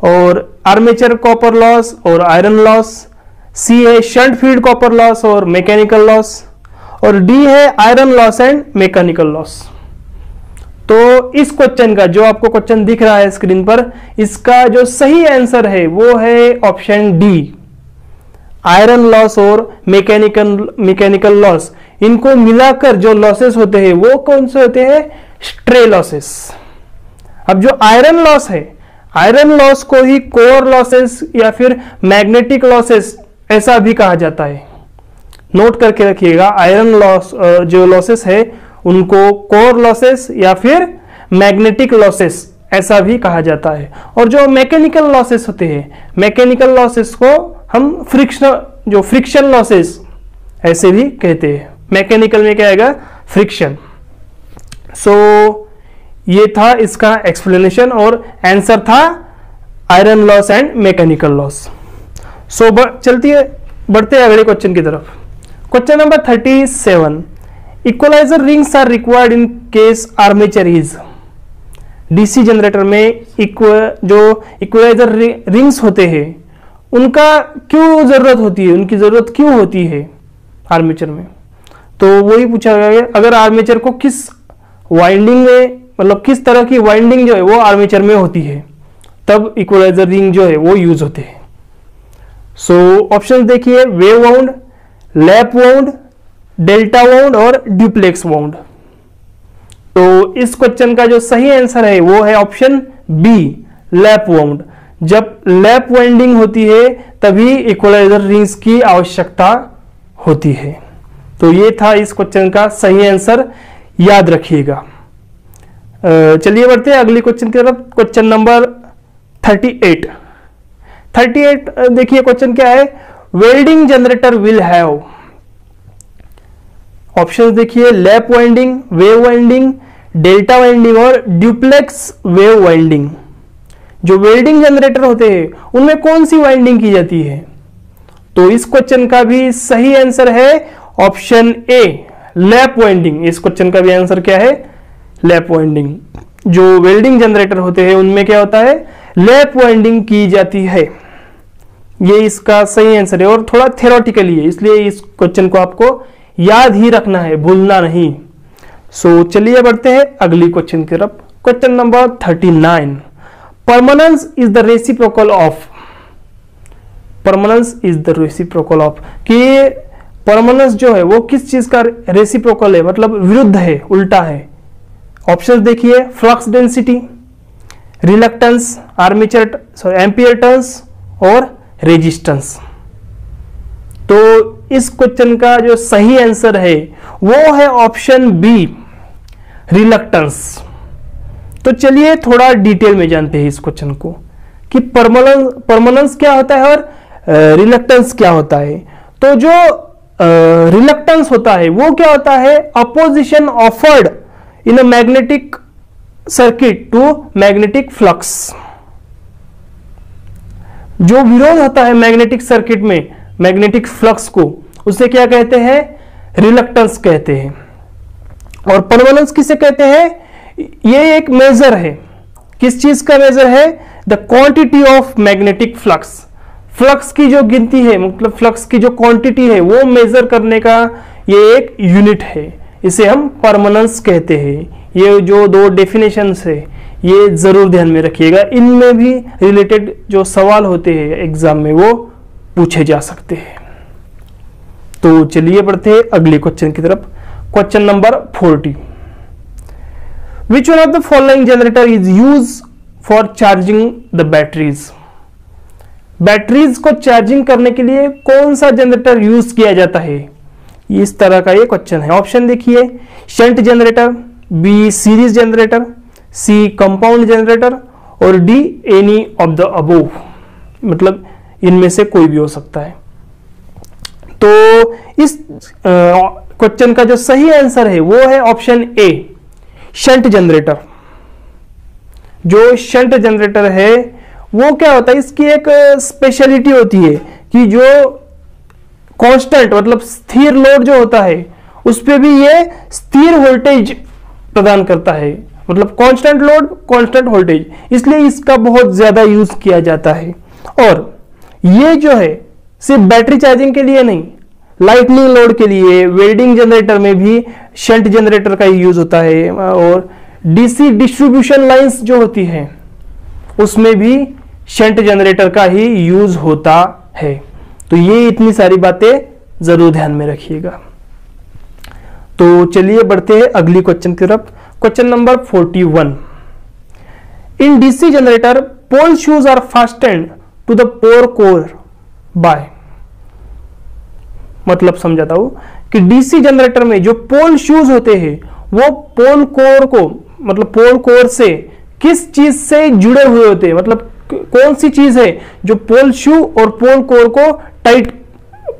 [SPEAKER 4] और आर्मेचर कॉपर लॉस और आयरन लॉस, सी है शंट फील्ड कॉपर लॉस और मैकेनिकल लॉस, और डी है iron loss and mechanical loss. तो इस क्वेश्चन का जो आपको क्वेश्चन दिख रहा है स्क्रीन पर, इसका जो सही आंसर है वो है ऑप्शन डी, आयरन लॉस और मैकेनिकल लॉस। इनको मिलाकर जो लॉसेस होते हैं वो कौन से होते हैं, स्ट्रे लॉसेस। अब जो आयरन लॉस है, आयरन लॉस को ही कोर लॉसेस या फिर मैग्नेटिक लॉसेस ऐसा भी कहा जाता है। नोट करके रखिएगा, आयरन लॉस जो लॉसेस है उनको कोर लॉसेस या फिर मैग्नेटिक लॉसेस ऐसा भी कहा जाता है। और जो मैकेनिकल लॉसेस होते हैं, मैकेनिकल लॉसेस को हम फ्रिक्शन लॉसेस ऐसे भी कहते हैं। मैकेनिकल में क्या आएगा, फ्रिक्शन। सो ये था इसका एक्सप्लेनेशन और आंसर था iron loss and mechanical loss. So बढ़ते हैं अगले क्वेश्चन की तरफ। Question number 37, equalizer rings are required in case armature is, DC generator में जो इक्वलाइजर रिंग्स होते हैं उनका क्यों जरूरत होती है, उनकी जरूरत क्यों होती है आर्मेचर में। तो वही पूछा गया है, अगर आर्मेचर को किस वाइंडिंग में, मतलब किस तरह की वाइंडिंग जो है वो आर्मेचर में होती है, तब इक्वलाइजर रिंग जो है वो यूज होते हैं। सो ऑप्शन देखिए, wave wound, lap wound, delta wound और ड्यूप्लेक्स वाउंड। तो इस क्वेश्चन का जो सही आंसर है वो है ऑप्शन बी, लैप वाउंड। जब लैप वाइंडिंग होती है तभी इक्वलाइजर रिंग्स की आवश्यकता होती है। तो ये था इस क्वेश्चन का सही आंसर, याद रखिएगा। चलिए बढ़ते हैं अगली क्वेश्चन की तरफ। क्वेश्चन नंबर 38 देखिए क्वेश्चन क्या है, welding generator will have, options देखिए, lap winding, wave winding, delta winding और ड्यूप्लेक्स वेव वाइंडिंग। जो वेल्डिंग जनरेटर होते हैं उनमें कौन सी वाइंडिंग की जाती है। तो इस क्वेश्चन का भी सही आंसर है ऑप्शन ए, लैप वाइंडिंग। इस क्वेश्चन का भी आंसर क्या है, लैप वाइंडिंग। जो वेल्डिंग जनरेटर होते हैं उनमें क्या होता है, लैप वाइंडिंग की जाती है। ये इसका सही आंसर है और थोड़ा थ्योरेटिकली है, इसलिए इस क्वेश्चन को आपको याद ही रखना है, भूलना नहीं। सो चलिए बढ़ते हैं अगली क्वेश्चन की तरफ। Question number 39, permanence is the reciprocal of, permanence is the reciprocal of, कि परमानेंस जो है वो किस चीज का रेसिप्रोकल है, मतलब विरुद्ध है, उल्टा है। ऑप्शंस देखिए, flux density, reluctance, armature ampere turns और रेजिस्टेंस। तो इस क्वेश्चन का जो सही आंसर है वो है ऑप्शन बी, रिलक्टेंस। तो चलिए थोड़ा डिटेल में जानते हैं इस क्वेश्चन को कि परमानेंस क्या होता है और रिलक्टेंस क्या होता है। तो जो रिलक्टेंस होता है वो क्या होता है, opposition offered in a magnetic circuit to magnetic flux. जो विरोध होता है मैग्नेटिक सर्किट में मैग्नेटिक फ्लक्स को, उसे क्या कहते हैं, रिलक्टेंस कहते हैं। और परमानेंस किसे कहते हैं, ये एक मेजर है, किस चीज का मेजर है, the quantity of magnetic flux. Flux की जो गिनती है, मतलब फ्लक्स की जो क्वांटिटी है वो मेजर करने का ये एक यूनिट है, इसे हम परमानेंस कहते हैं। ये जो दो डेफिनेशंस है ये जरूर ध्यान में रखिएगा, इनमें भी रिलेटेड जो सवाल होते हैं एग्जाम में वो पूछे जा सकते हैं। तो चलिए बढ़ते हैं अगले क्वेश्चन की तरफ। Question number 40, which one of the following generator is use for charging the batteries. Batteries को चार्जिंग करने के लिए कौन सा जनरेटर यूज किया जाता है, इस तरह का ये क्वेश्चन है। ऑप्शन देखिए, shunt generator, B series generator, C compound generator और D any of the above, मतलब इनमें से कोई भी हो सकता है। तो इस क्वेश्चन का जो सही आंसर है वो है ऑप्शन ए, शंट जनरेटर। जो शंट जनरेटर है वो क्या होता है, इसकी एक स्पेशलिटी होती है कि जो कांस्टेंट मतलब स्थिर लोड जो होता है उस पे भी ये स्थिर वोल्टेज प्रदान करता है, मतलब कांस्टेंट लोड कांस्टेंट वोल्टेज, इसलिए इसका बहुत ज्यादा यूज किया जाता है। और ये जो है सिर्फ बैटरी चार्जिंग के लिए नहीं, लाइटनिंग लोड के लिए, वेल्डिंग जनरेटर में भी शंट जनरेटर का ही यूज होता है, और डीसी डिस्ट्रीब्यूशन लाइंस जो होती है उसमें भी शंट जनरेटर का ही यूज होता है। तो ये इतनी सारी बातें जरूर ध्यान में रखिएगा। तो चलिए बढ़ते हैं अगली क्वेश्चन की तरफ। Question number 41। In DC generator pole shoes are fastened to the pole core by, मतलब समझाता हूं कि डीसी जनरेटर में जो पोल शूज होते हैं वो पोल कोर को, मतलब पोल कोर से किस चीज से जुड़े हुए होते हैं, मतलब कौन सी चीज है जो पोल शू और पोल कोर को टाइट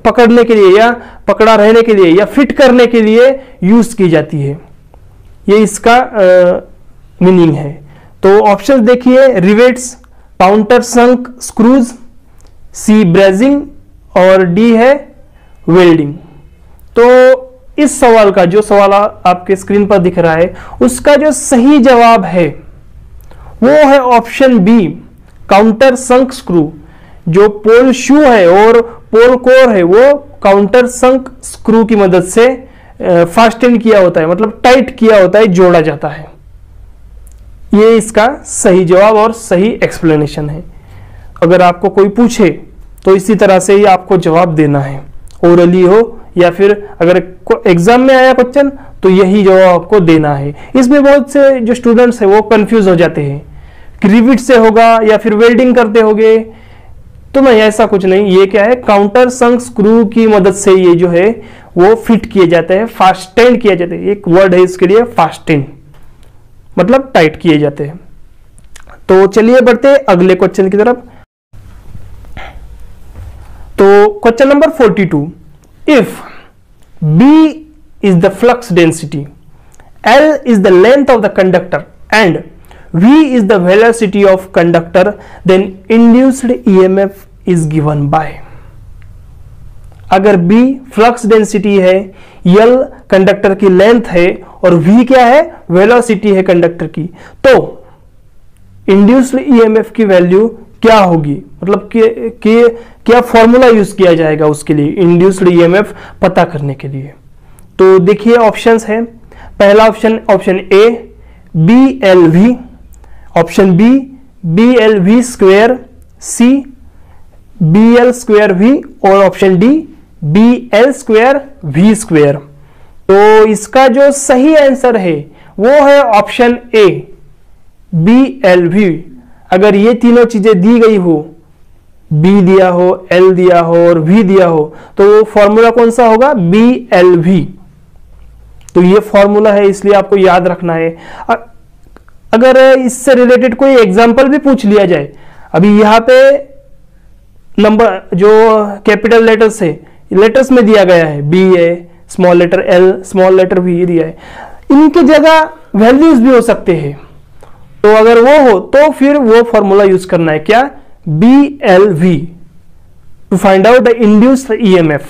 [SPEAKER 4] पकड़ने के लिए या पकड़ा रहने के लिए या फिट करने के लिए यूज की जाती है। ये इसका मीनिंग है। तो ऑप्शन देखिए, रिवेट्स, काउंटर संक स्क्रूज, सी ब्रेजिंग और डी है वेल्डिंग। तो इस सवाल का जो सवाल आपके स्क्रीन पर दिख रहा है उसका जो सही जवाब है वो है ऑप्शन बी, काउंटर संक स्क्रू। जो पोल शू है और पोल कोर है वो काउंटर संक स्क्रू की मदद से फास्टेन किया होता है, मतलब टाइट किया होता है, जोड़ा जाता है। ये इसका सही जवाब और सही एक्सप्लेनेशन है। अगर आपको कोई पूछे तो इसी तरह से ही आपको जवाब देना है, ओरली हो या फिर अगर एग्जाम में आया क्वेश्चन तो यही जवाब आपको देना है। इसमें बहुत से जो स्टूडेंट्स हैं वो कंफ्यूज हो जाते हैं कि रिविट से होगा या फिर वेल्डिंग करते होगे, तो नहीं, ऐसा कुछ नहीं। ये क्या है, काउंटर संक स्क्रू की मदद से ये जो है वो फिट किए जाते हैं, फास्टेन किए जाते हैं। एक वर्ड है इसके लिए, फास्टेन, मतलब टाइट किए जाते हैं। तो चलिए बढ़ते हैं अगले क्वेश्चन की तरफ। तो question number 42। If B is the flux density, L is the length of the conductor and V is the velocity of conductor, then induced EMF is given by। अगर B फ्लक्स डेंसिटी है, L कंडक्टर की लेंथ है और V क्या है, वेलोसिटी है कंडक्टर की, तो इंड्यूस्ड EMF की वैल्यू क्या होगी, मतलब क्या फॉर्मूला यूज किया जाएगा उसके लिए, इंड्यूस्ड EMF पता करने के लिए। तो देखिए ऑप्शंस है। पहला option A BLV, option B BLV square, C BL square V और option D BL square V square. तो इसका जो सही आंसर है वो है ऑप्शन ए BLV। अगर ये तीनों चीजें दी गई हो, B दिया हो, L दिया हो और V दिया हो, तो फॉर्मूला कौन सा होगा, BLV। तो ये फॉर्मूला है, इसलिए आपको याद रखना है। अगर इससे रिलेटेड कोई एग्जांपल भी पूछ लिया जाए, अभी यहाँ पे नंबर जो कैपिटल लेटर्स है, लेटर्स में दिया गया है, B है, small letter L, small letter V दिया है, इनकी जगह वैल्यूज भी हो सकते हैं। तो अगर वो हो तो फिर वो फॉर्मूला यूज करना है, क्या, BLV, to find out the induced EMF।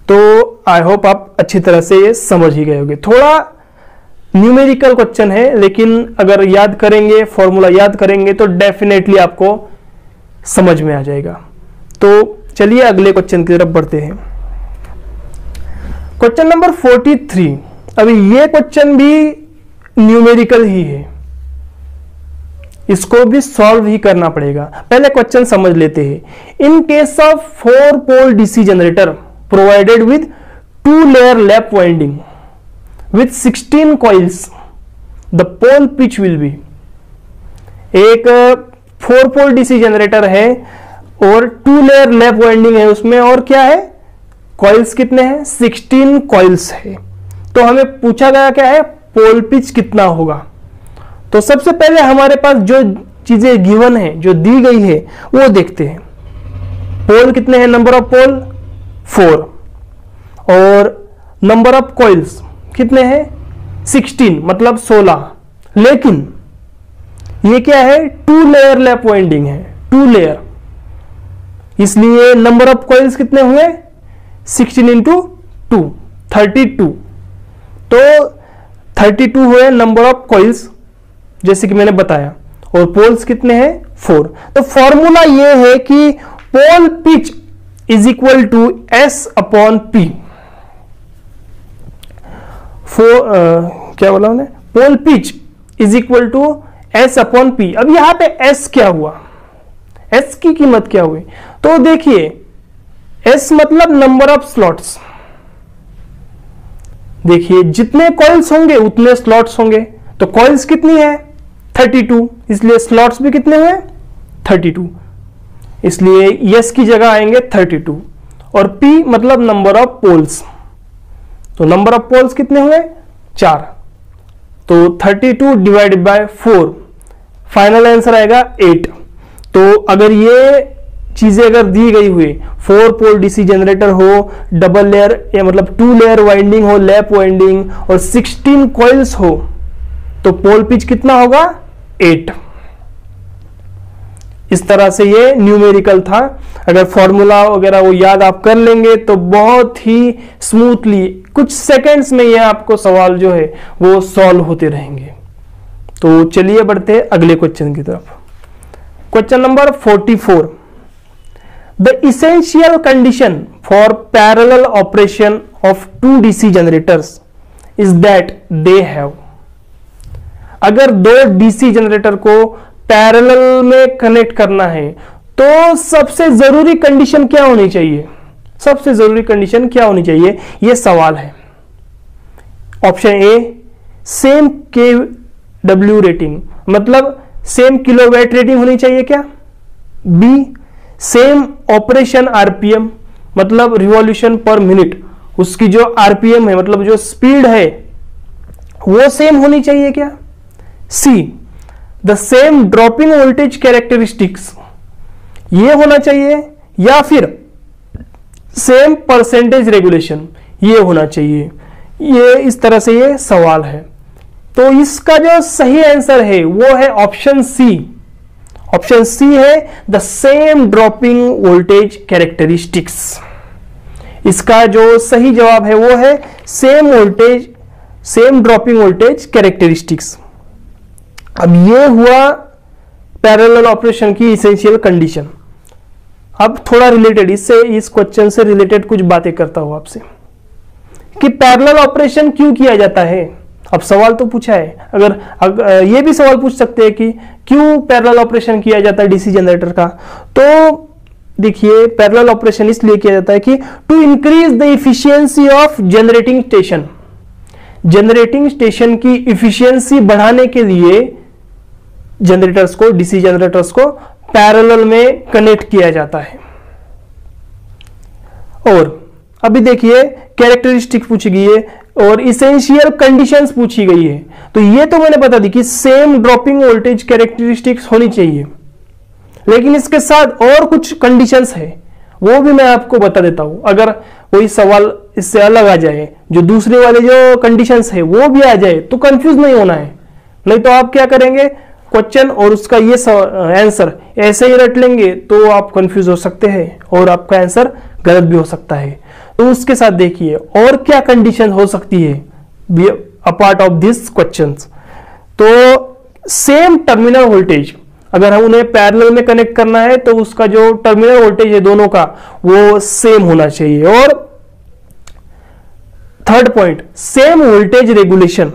[SPEAKER 4] तो आई होप आप अच्छी तरह से ये समझ ही गए होंगे। थोड़ा न्यूमेरिकल क्वेश्चन है, लेकिन अगर याद करेंगे, फॉर्मूला याद करेंगे तो डेफिनेटली आपको समझ में आ जाएगा। तो चलिए अगले क्वेश्चन की तरफ बढ़ते हैं। Question number 43। अभी ये क्वेश्चन भी न्यूमेरिकल ही है, इसको भी सॉल्व ही करना पड़ेगा। पहले क्वेश्चन समझ लेते हैं। In case of 4 pole DC generator provided with 2 layer lap winding with 16 coils, the pole pitch will be. एक 4 पोल डीसी जनरेटर है और 2 लेयर लैप वाइंडिंग है उसमें, और क्या है, कॉइल्स कितने हैं, 16 कॉइल्स है। तो हमें पूछा गया क्या है, पोल पिच कितना होगा। तो सबसे पहले हमारे पास जो चीजें गिवन है, जो दी गई है, वो देखते हैं। पोल कितने हैं, नंबर ऑफ पोल 4, और नंबर ऑफ कॉइल्स कितने हैं 16 मतलब 16, लेकिन ये क्या है 2 लेयर लैप वाइंडिंग है, 2 लेयर, इसलिए नंबर ऑफ कॉइल्स कितने हुए 16 इंटू 2 32, तो 32 हुए नंबर ऑफ कॉइल्स जैसे कि मैंने बताया, और पोल्स कितने हैं 4। तो फॉर्मूला ये है कि pole pitch is equal to S upon P, क्या बोला उन्हें, pole pitch is equal to S upon P. अब यहां पे एस क्या हुआ, एस की कीमत क्या हुई, तो देखिए एस मतलब नंबर ऑफ स्लॉट्स, देखिए जितने कॉइल्स होंगे उतने स्लॉट्स होंगे, तो कॉइल्स कितनी है 32, इसलिए स्लॉट्स भी कितने हुए 32, इसलिए यस की जगह आएंगे 32, और P मतलब नंबर ऑफ पोल्स, तो नंबर ऑफ पोल्स कितने हुए 4, तो 32 डिवाइडेड बाय 4, फाइनल आंसर आएगा 8। तो अगर ये चीजें अगर दी गई हुई 4 पोल डीसी जनरेटर हो, डबल लेयर या मतलब 2 लेयर वाइंडिंग हो, लैप वाइंडिंग, और 16 कॉइल्स हो, तो पोल पिच कितना होगा 8। इस तरह से ये न्यूमेरिकल था। अगर फॉर्मूला वगैरह वो याद आप कर लेंगे तो बहुत ही स्मूथली कुछ सेकंड्स में ये आपको सवाल जो है वो सॉल्व होते रहेंगे। तो चलिए बढ़ते हैं अगले क्वेश्चन की तरफ। Question number 44, the essential condition for parallel operation of 2 DC generators is that they have, अगर 2 डीसी जनरेटर को पैरेलल में कनेक्ट करना है तो सबसे जरूरी कंडीशन क्या होनी चाहिए, सबसे जरूरी कंडीशन क्या होनी चाहिए, यह सवाल है। ऑप्शन ए सेम केडब्ल्यू रेटिंग, मतलब सेम किलोवाट रेटिंग होनी चाहिए क्या। बी सेम ऑपरेशन आरपीएम, मतलब रिवॉल्यूशन पर मिनट, उसकी जो आरपीएम है मतलब जो स्पीड है वो सेम होनी चाहिए क्या। See the same dropping voltage characteristics, ये होना चाहिए, या फिर सेम परसेंटेज रेगुलेशन, ये होना चाहिए। ये इस तरह से ये सवाल है। तो इसका जो सही आंसर है वो है ऑप्शन सी। ऑप्शन सी है the same dropping voltage characteristics. इसका जो सही जवाब है वो है same voltage, same dropping voltage characteristics. अब ये हुआ पैरेलल ऑपरेशन की इसेंशियल कंडीशन। अब थोड़ा रिलेटेड इससे, इस क्वेश्चन से रिलेटेड कुछ बातें करता हूं आपसे कि पैरेलल ऑपरेशन क्यों किया जाता है। अब सवाल तो पूछा है, अगर ये भी सवाल पूछ सकते हैं कि क्यों पैरेलल ऑपरेशन किया जाता है डीसी जनरेटर का। तो देखिए पैरेलल ऑपरेशन इसलिए किया जाता है कि to increase the efficiency of generating station, generating station की इफिशियंसी बढ़ाने के लिए जनरेटर्स को, डीसी जनरेटर्स को पैरेलल में कनेक्ट किया जाता है। और अभी देखिए कैरेक्टरिस्टिक पूछी गई है और इसेंशियल कंडीशंस पूछी गई है। तो ये तो मैंने बता दी कि सेम ड्रॉपिंग वोल्टेज कैरेक्टरिस्टिक्स होनी चाहिए, लेकिन इसके साथ और कुछ कंडीशंस है, वो भी मैं आपको बता देता हूं। अगर कोई सवाल इससे अलग आ जाए, जो दूसरे वाले जो कंडीशंस है वो भी आ जाए, तो कंफ्यूज नहीं होना है। नहीं तो आप क्या करेंगे, क्वेश्चन और उसका ये आंसर ऐसे ही रट लेंगे तो आप कंफ्यूज हो सकते हैं और आपका आंसर गलत भी हो सकता है। तो उसके साथ देखिए और क्या कंडीशन हो सकती है अपार्ट ऑफ दिस क्वेश्चंस। तो सेम टर्मिनल वोल्टेज, अगर हम उन्हें पैरेलल में कनेक्ट करना है तो उसका जो टर्मिनल वोल्टेज है दोनों का वो सेम होना चाहिए। और third point same voltage regulation,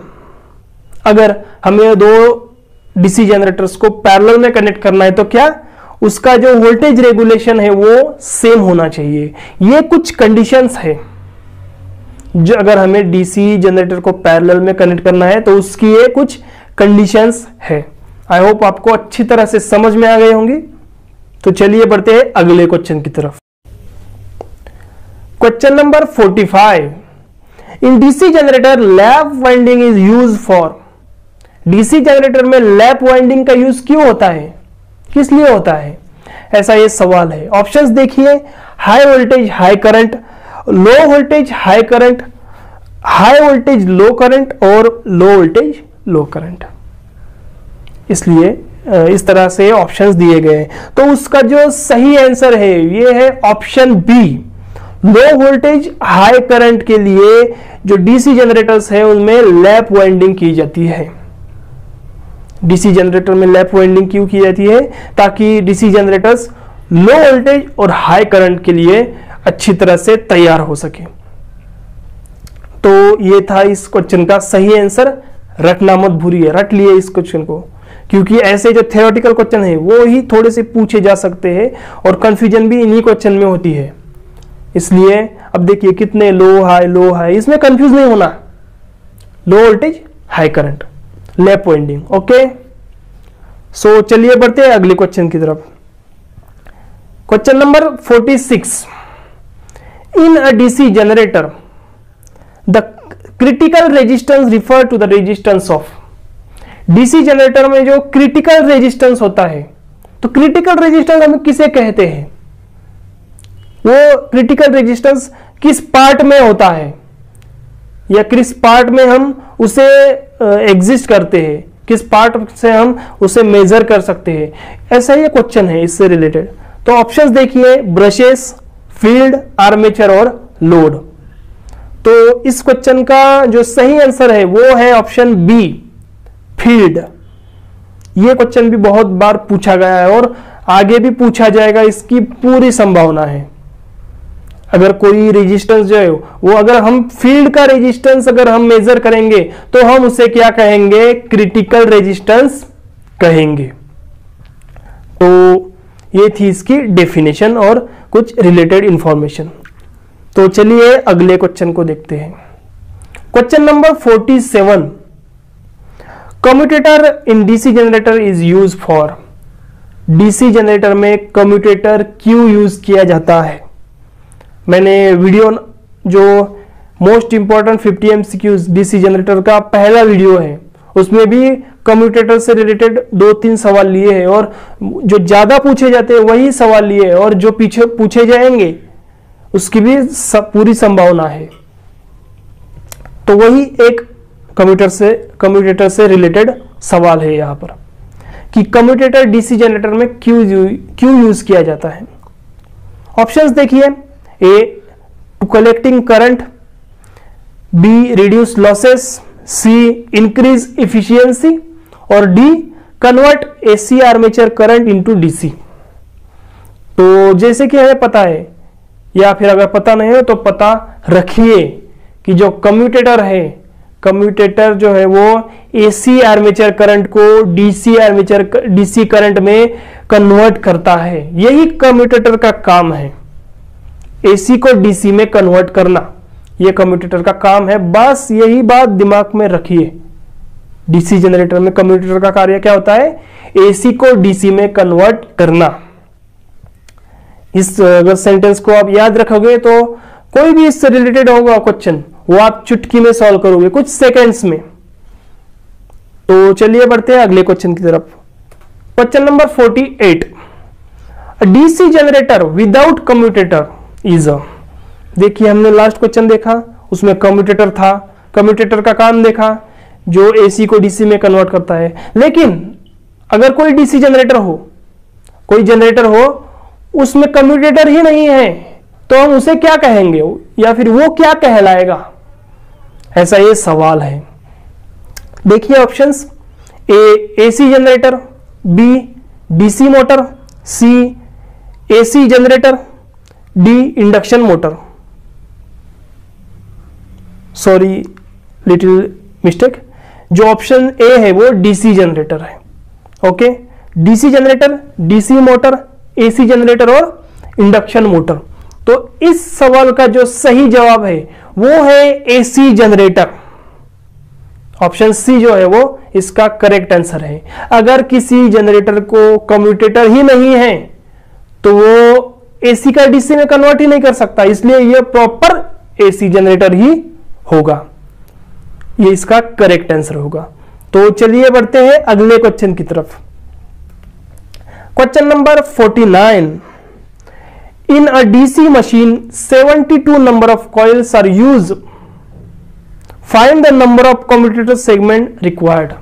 [SPEAKER 4] अगर हमें 2 डीसी जनरेटर्स को पैरेलल में कनेक्ट करना है तो क्या उसका जो वोल्टेज रेगुलेशन है वो सेम होना चाहिए। ये कुछ कंडीशंस है जो अगर हमें डीसी जनरेटर को पैरेलल में कनेक्ट करना है तो उसकी ये कुछ कंडीशंस है। आई होप आपको अच्छी तरह से समझ में आ गई होंगी। तो चलिए बढ़ते हैं अगले क्वेश्चन की तरफ। Question number 45, in DC generator lap winding is use for, DC generator में लैप वाइंडिंग का यूज क्यों होता है, किस लिए होता है, ऐसा ये सवाल है। ऑप्शंस देखिए, high voltage high current, low voltage high current, high voltage low current और लो वोल्टेज लो करंट। इसलिए इस तरह से ऑप्शंस दिए गए हैं। तो उसका जो सही आंसर है ये है option B. Low voltage high current के लिए जो डीसी जनरेटर्स है उनमें लैप वाइंडिंग की जाती है। डीसी जनरेटर में लैप वाइंडिंग क्यों की जाती है? ताकि डीसी जनरेटर्स लो वोल्टेज और हाई करंट के लिए अच्छी तरह से तैयार हो सके। तो ये था इस क्वेश्चन का सही आंसर। रटना मत भूलिए, रट लिए इस क्वेश्चन को, क्योंकि ऐसे जो थ्योरेटिकल क्वेश्चन है वो ही थोड़े से पूछे जा सकते हैं और कंफ्यूजन भी इन्हीं क्वेश्चन में होती है। इसलिए अब देखिए कितने लो हाई, इसमें कंफ्यूज नहीं होना। Low voltage high current, lap winding. Okay, so चलिए बढ़ते हैं अगले क्वेश्चन की तरफ। Question number 46। In a DC generator the critical resistance refer to the resistance of. DC generator में जो क्रिटिकल रेजिस्टेंस होता है, तो क्रिटिकल रेजिस्टेंस हम किसे कहते हैं? वो क्रिटिकल रेजिस्टेंस किस पार्ट में होता है या किस पार्ट में हम उसे एग्जिस्ट करते हैं, किस पार्ट से हम उसे मेजर कर सकते हैं, ऐसा ही क्वेश्चन है इससे रिलेटेड। तो ऑप्शंस देखिए, ब्रशेस, फील्ड, आर्मेचर और लोड। तो इस क्वेश्चन का जो सही आंसर है वो है ऑप्शन बी, फील्ड। ये क्वेश्चन भी बहुत बार पूछा गया है और आगे भी पूछा जाएगा, इसकी पूरी संभावना है। अगर कोई रेजिस्टेंस जो है वो अगर हम फील्ड का रेजिस्टेंस अगर हम मेजर करेंगे तो हम उसे क्या कहेंगे? क्रिटिकल रेजिस्टेंस कहेंगे। तो ये थी इसकी डेफिनेशन और कुछ रिलेटेड इंफॉर्मेशन। तो चलिए अगले क्वेश्चन को देखते हैं। Question number 47। Commutator in DC generator is use for. DC generator में कम्यूटेटर क्यों यूज किया जाता है? मैंने वीडियो जो most important 50 MCQs DC generator का पहला वीडियो है उसमें भी कम्यूटेटर से रिलेटेड 2-3 सवाल लिए हैं और जो ज्यादा पूछे जाते हैं वही सवाल लिए हैं और जो पीछे पूछे जाएंगे उसकी भी पूरी संभावना है। तो वही एक कम्यूटेटर से रिलेटेड सवाल है यहां पर कि कम्यूटेटर डीसी जनरेटर में क्यों यूज किया जाता है। ऑप्शंस देखिए, A to collecting current, B reduce losses, C increase efficiency और D convert AC armature current into DC. तो जैसे कि हमें पता है या फिर अगर पता नहीं हो तो पता रखिए कि जो कम्यूटेटर जो है वो एसी आर्मेचर करंट को डीसी करंट में कन्वर्ट करता है। यही कम्यूटेटर का काम है, एसी को डीसी में कन्वर्ट करना, यह कम्यूटेटर का काम है। बस यही बात दिमाग में रखिए। डीसी जनरेटर में कम्यूटेटर का कार्य क्या होता है? एसी को डीसी में कन्वर्ट करना। इस अगर सेंटेंस को आप याद रखोगे तो कोई भी इससे रिलेटेड होगा क्वेश्चन वो आप चुटकी में सॉल्व करोगे कुछ सेकेंड्स में। तो चलिए बढ़ते हैं अगले क्वेश्चन की तरफ। Question number 48। DC generator without commutator is a. देखिए हमने लास्ट क्वेश्चन देखा उसमें कम्यूटेटर था, कम्यूटेटर का काम देखा जो एसी को डीसी में कन्वर्ट करता है। लेकिन अगर कोई डीसी जनरेटर हो, कोई जनरेटर हो उसमें कम्यूटेटर ही नहीं है तो हम उसे क्या कहेंगे या फिर वो क्या कहलाएगा? ऐसा ये सवाल है। देखिए options, A AC generator, B DC motor, C AC generator, D induction motor. Sorry little mistake, जो ऑप्शन ए है वो डीसी जनरेटर है। Okay, DC generator, DC motor, AC generator और इंडक्शन मोटर। तो इस सवाल का जो सही जवाब है वो है एसी जनरेटर। ऑप्शन सी जो है वो इसका करेक्ट आंसर है। अगर किसी जनरेटर को कम्यूटेटर ही नहीं है तो वो एसी का डीसी में कन्वर्ट ही नहीं कर सकता, इसलिए ये प्रॉपर एसी जनरेटर ही होगा। ये इसका करेक्ट आंसर होगा। तो चलिए बढ़ते हैं अगले क्वेश्चन की तरफ। Question number 49। In a DC machine 72 number of coils are use, find the number of commutator segment required.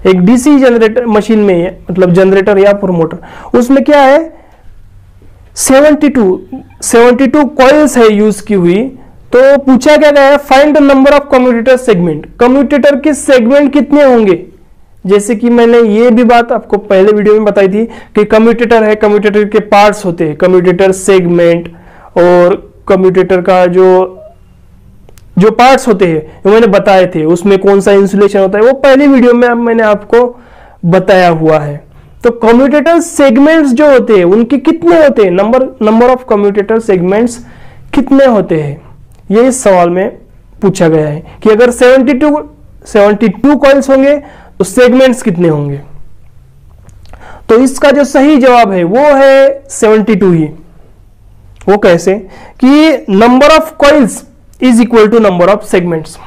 [SPEAKER 4] एक डीसी जनरेटर मशीन में, मतलब जनरेटर या प्रोमोटर, उसमें क्या है 72 कॉइल्स है यूज की हुई। तो पूछा क्या गया है, find the number of commutator segment, commutator के सेगमेंट कितने होंगे। जैसे कि मैंने ये भी बात आपको पहले वीडियो में बताई थी कि कम्यूटेटर है, कम्यूटेटर के पार्ट्स होते हैं, कम्यूटेटर सेगमेंट और कम्यूटेटर का जो पार्ट्स होते हैं वो मैंने बताए थे, उसमें कौन सा इंसुलेशन होता है वो पहली वीडियो में मैंने आपको बताया हुआ है। तो कम्यूटेटर सेगमेंट्स जो होते हैं उनके कितने होते हैं, नंबर ऑफ कम्यूटेटर सेगमेंट्स कितने होते हैं, ये इस सवाल में पूछा गया है कि अगर 72 कॉइल्स होंगे तो सेगमेंट्स कितने होंगे। तो इसका जो सही जवाब है वो है 72 ही। वो कैसे कि number of coils is equal to number of segments.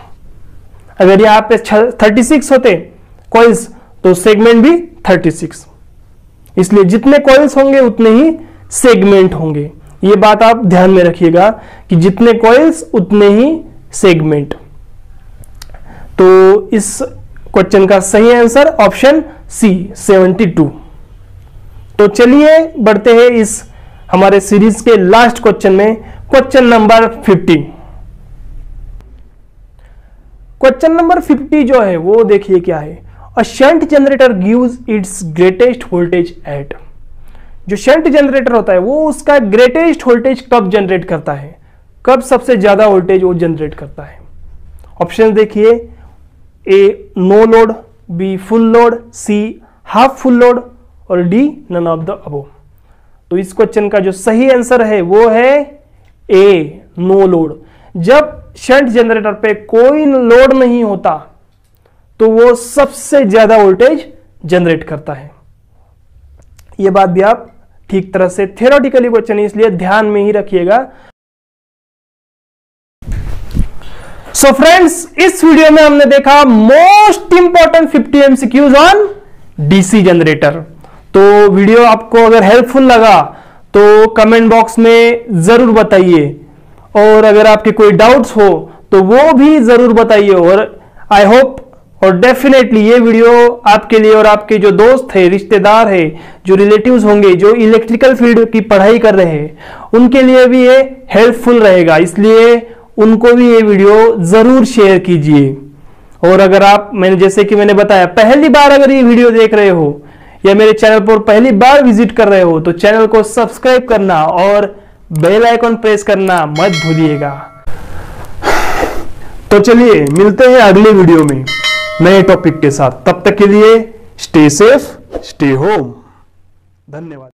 [SPEAKER 4] अगर यहां पे 36 होते कॉइल्स तो सेगमेंट भी 36, इसलिए जितने कॉइल्स होंगे उतने ही सेगमेंट होंगे। ये बात आप ध्यान में रखिएगा कि जितने कॉइल्स उतने ही सेगमेंट। तो इस क्वेश्चन का सही आंसर ऑप्शन सी 72। तो चलिए बढ़ते हैं इस हमारे सीरीज के लास्ट क्वेश्चन में, क्वेश्चन नंबर 50। क्वेश्चन नंबर 50 जो है वो देखिए क्या है, a shunt generator gives its greatest voltage at. जो शंट जनरेटर होता है वो उसका ग्रेटेस्ट वोल्टेज कब जनरेट करता है, कब सबसे ज्यादा वोल्टेज वो जनरेट करता है। ऑप्शन देखिए, A no load, B full load, C half full load और D none of the above. तो इस क्वेश्चन का जो सही आंसर है वो है ए नो लोड। जब शंट जनरेटर पे कोई लोड नहीं होता तो वो सबसे ज्यादा वोल्टेज जनरेट करता है। ये बात भी आप ठीक तरह से, थ्योरेटिकली क्वेश्चन है इसलिए ध्यान में ही रखिएगा। सो फ्रेंड्स, इस वीडियो में हमने देखा most important 50 MCQs on DC generator. तो वीडियो आपको अगर हेल्पफुल लगा तो कमेंट बॉक्स में जरूर बताइए, और अगर आपके कोई डाउट्स हो तो वो भी जरूर बताइए। और आई होप और डेफिनेटली ये वीडियो आपके लिए और आपके जो दोस्त है, रिश्तेदार है, जो रिलेटिव्स होंगे जो इलेक्ट्रिकल फील्ड की पढ़ाई कर रहे हैं, उनके लिए भी ये हेल्पफुल रहेगा, इसलिए उनको भी ये वीडियो जरूर शेयर कीजिए। और अगर आप, जैसे कि मैंने बताया, पहली बार अगर ये वीडियो देख रहे हो या मेरे चैनल पर पहली बार विजिट कर रहे हो तो चैनल को सब्सक्राइब करना और बेल आइकन प्रेस करना मत भूलिएगा। तो चलिए मिलते हैं अगले वीडियो में नए टॉपिक के साथ। तब तक के लिए स्टे सेफ, स्टे होम। धन्यवाद।